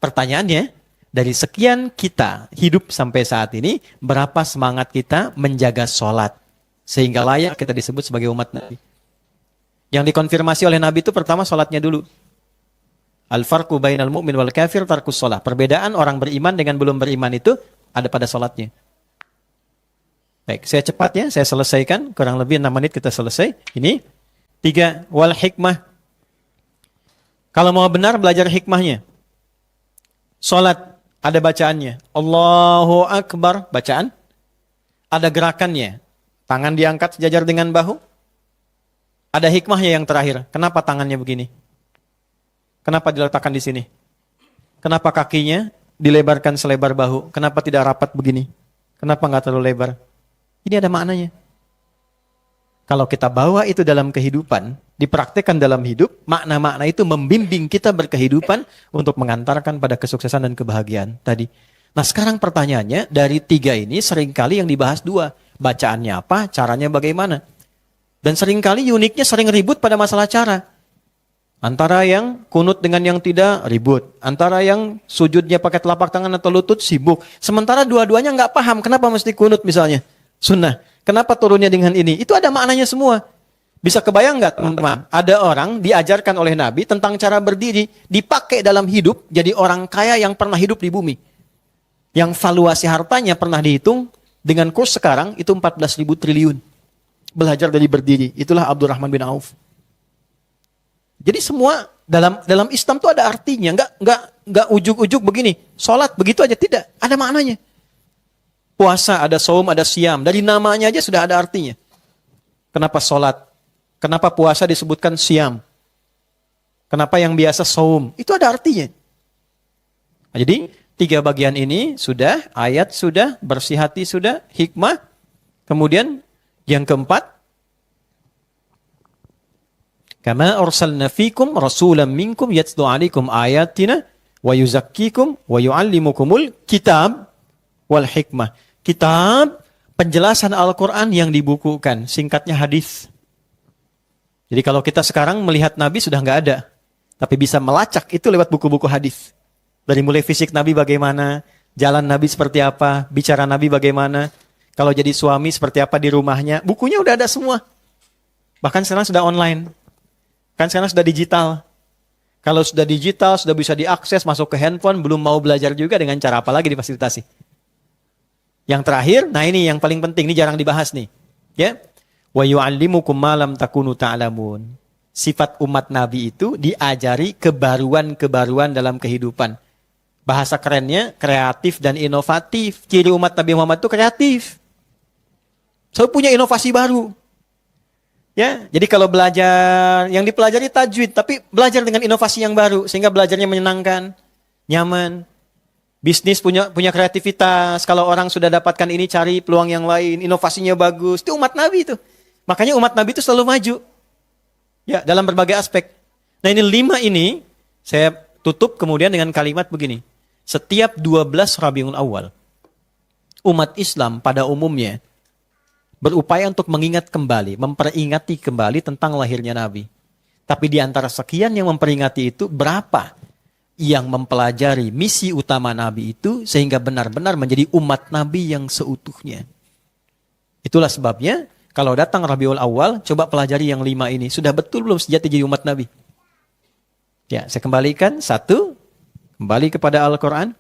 Pertanyaannya, dari sekian kita hidup sampai saat ini, berapa semangat kita menjaga sholat? Sehingga layak kita disebut sebagai umat Nabi. Yang dikonfirmasi oleh Nabi itu pertama sholatnya dulu. Al-farqu bainal mu'min wal kafir tarkus sholat. Perbedaan orang beriman dengan belum beriman itu ada pada sholatnya. Baik, saya cepat ya, saya selesaikan. Kurang lebih 6 menit kita selesai. Ini 3, wal hikmah. Kalau mau benar, belajar hikmahnya. Sholat, ada bacaannya. Allahu Akbar, bacaan. Ada gerakannya. Tangan diangkat sejajar dengan bahu. Ada hikmahnya yang terakhir. Kenapa tangannya begini? Kenapa diletakkan di sini? Kenapa kakinya dilebarkan selebar bahu? Kenapa tidak rapat begini? Kenapa nggak terlalu lebar? Ini ada maknanya. Kalau kita bawa itu dalam kehidupan, dipraktekkan dalam hidup, makna-makna itu membimbing kita berkehidupan untuk mengantarkan pada kesuksesan dan kebahagiaan tadi. Nah sekarang pertanyaannya, dari 3 ini seringkali yang dibahas 2. Bacaannya apa, caranya bagaimana. Dan seringkali uniknya sering ribut pada masalah cara. Antara yang kunut dengan yang tidak, ribut. Antara yang sujudnya pakai telapak tangan atau lutut, sibuk. Sementara dua-duanya nggak paham kenapa mesti kunut misalnya. Sunnah. Kenapa turunnya dengan ini? Itu ada maknanya semua. Bisa kebayang nggak teman-teman? Ada orang diajarkan oleh Nabi tentang cara berdiri, dipakai dalam hidup, jadi orang kaya yang pernah hidup di bumi. Yang valuasi hartanya pernah dihitung, dengan kurs sekarang itu 14.000 triliun. Belajar dari berdiri. Itulah Abdurrahman bin Auf. Jadi semua dalam Islam tuh ada artinya, nggak ujuk-ujuk begini. Sholat begitu aja tidak, ada maknanya. Puasa ada saum, ada siam, dari namanya aja sudah ada artinya. Kenapa sholat? Kenapa puasa disebutkan siam? Kenapa yang biasa saum? Itu ada artinya. Nah, jadi 3 bagian ini sudah, ayat sudah, bersih hati sudah, hikmah. Kemudian yang keempat, kama arsalna fikum rasulan minkum yatlu alaikum ayatina wa yuzakkikum wa yuallimukumul kitab wal hikmah. Kitab, penjelasan Al-Quran yang dibukukan, singkatnya hadis. Jadi kalau kita sekarang melihat Nabi sudah nggak ada, tapi bisa melacak itu lewat buku-buku hadis. Dari mulai fisik Nabi bagaimana, jalan Nabi seperti apa, bicara Nabi bagaimana, kalau jadi suami seperti apa di rumahnya, bukunya udah ada semua. Bahkan sekarang sudah online. Kan sekarang sudah digital. Kalau sudah digital, sudah bisa diakses, masuk ke handphone, belum mau belajar juga dengan cara apa lagi difasilitasi. Yang terakhir, nah ini yang paling penting, ini jarang dibahas nih. Ya. Wa yu'allimukum ma lam takunu ta'lamun. Sifat umat Nabi itu diajari kebaruan-kebaruan dalam kehidupan. Bahasa kerennya kreatif dan inovatif. Ciri umat Nabi Muhammad itu kreatif. Selalu punya inovasi baru. Ya, jadi kalau belajar, yang dipelajari tajwid, tapi belajar dengan inovasi yang baru sehingga belajarnya menyenangkan, nyaman. Bisnis punya kreativitas. Kalau orang sudah dapatkan ini, cari peluang yang lain. Inovasinya bagus. Itu umat Nabi itu. Makanya umat Nabi itu selalu maju. Ya, dalam berbagai aspek. Nah ini 5 ini, saya tutup kemudian dengan kalimat begini. Setiap 12 Rabiul Awal, umat Islam pada umumnya berupaya untuk mengingat kembali, memperingati kembali tentang lahirnya Nabi. Tapi di antara sekian yang memperingati itu, berapa yang mempelajari misi utama Nabi itu sehingga benar-benar menjadi umat Nabi yang seutuhnya. Itulah sebabnya kalau datang Rabiul Awal, coba pelajari yang 5 ini. Sudah betul belum sejati jadi umat Nabi? Ya, saya kembalikan. 1, kembali kepada Al-Quran.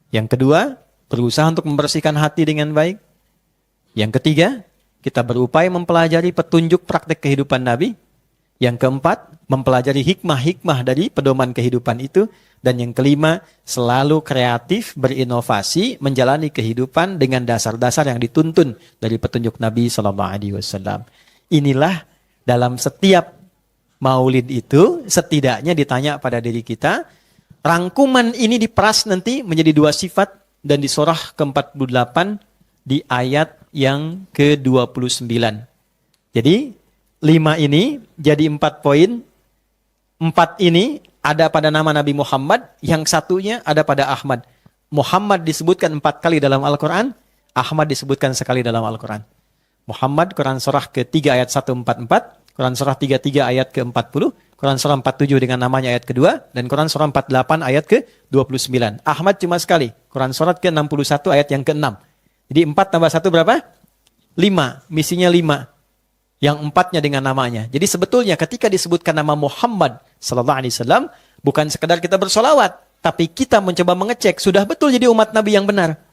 Yang kedua, berusaha untuk membersihkan hati dengan baik. Yang ketiga, kita berupaya mempelajari petunjuk praktek kehidupan Nabi. Yang keempat, mempelajari hikmah-hikmah dari pedoman kehidupan itu. Dan yang kelima, selalu kreatif, berinovasi, menjalani kehidupan dengan dasar-dasar yang dituntun dari petunjuk Nabi SAW. Inilah dalam setiap maulid itu, setidaknya ditanya pada diri kita, rangkuman ini diperas nanti menjadi 2 sifat dan di surah ke-48 di ayat yang ke-29. Jadi, 5 ini jadi 4 poin. 4 ini ada pada nama Nabi Muhammad, yang satunya ada pada Ahmad. Muhammad disebutkan 4 kali dalam Al-Quran, Ahmad disebutkan sekali dalam Al-Quran. Muhammad, Quran surah ke-3 ayat 144, Quran surah 33 ayat ke-40, Quran surah 47 dengan namanya ayat kedua, dan Quran surah 48 ayat ke-29. Ahmad cuma sekali, Quran surah ke-61 ayat yang ke-6. Jadi 4 tambah 1 berapa? 5, misinya 5. Yang 4-nya dengan namanya. Jadi sebetulnya ketika disebutkan nama Muhammad sallallahu alaihi wasallam, bukan sekedar kita bersolawat, tapi kita mencoba mengecek sudah betul jadi umat Nabi yang benar.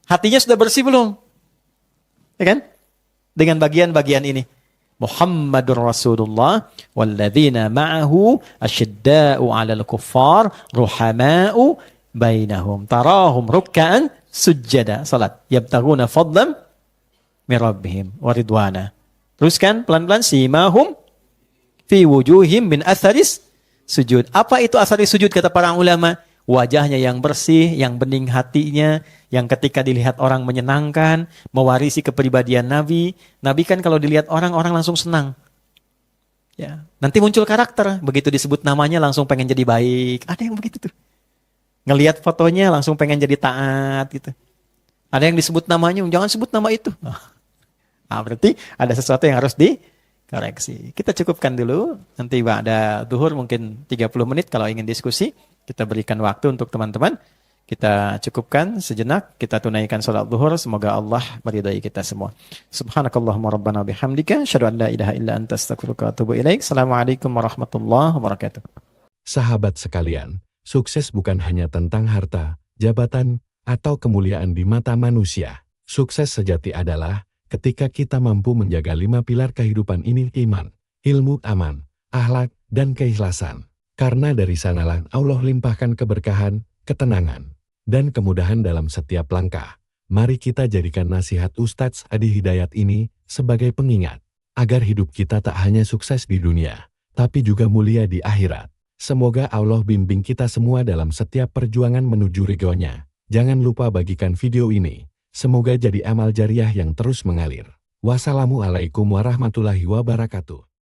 Hatinya sudah bersih belum? Ya kan? Dengan bagian-bagian ini. Muhammadur Rasulullah walladzina ma'ahu asyidda'u 'alal kuffar ruhama'u bainahum tarahum ruk'an sujjada. Salat. Yabtaghuna fadlan min rabbihim wa ridwana. Teruskan pelan-pelan, simahum fi wujuhim min atharis sujud. Apa itu atharis sujud kata para ulama? Wajahnya yang bersih, yang bening hatinya, yang ketika dilihat orang menyenangkan, mewarisi kepribadian Nabi. Nabi kan kalau dilihat orang langsung senang. Ya, nanti muncul karakter, begitu disebut namanya langsung pengen jadi baik. Ada yang begitu tuh. Ngelihat fotonya langsung pengen jadi taat gitu. Ada yang disebut namanya, jangan sebut nama itu. Nah, berarti ada sesuatu yang harus dikoreksi. Kita cukupkan dulu. Nanti ada duhur mungkin 30 menit kalau ingin diskusi. Kita berikan waktu untuk teman-teman. Kita cukupkan sejenak. Kita tunaikan sholat duhur. Semoga Allah meridai kita semua. Subhanakallahumma rabbana bihamdika. Asyhadu an la ilaha illa anta astaghfiruka wa atubu ilaik. Assalamualaikum warahmatullahi wabarakatuh. Sahabat sekalian, sukses bukan hanya tentang harta, jabatan, atau kemuliaan di mata manusia. Sukses sejati adalah ketika kita mampu menjaga 5 pilar kehidupan ini: iman, ilmu, aman, akhlak, dan keikhlasan. Karena dari sanalah Allah limpahkan keberkahan, ketenangan, dan kemudahan dalam setiap langkah. Mari kita jadikan nasihat Ustadz Adi Hidayat ini sebagai pengingat, agar hidup kita tak hanya sukses di dunia, tapi juga mulia di akhirat. Semoga Allah bimbing kita semua dalam setiap perjuangan menuju ridhonya. Jangan lupa bagikan video ini. Semoga jadi amal jariah yang terus mengalir. Wassalamualaikum warahmatullahi wabarakatuh.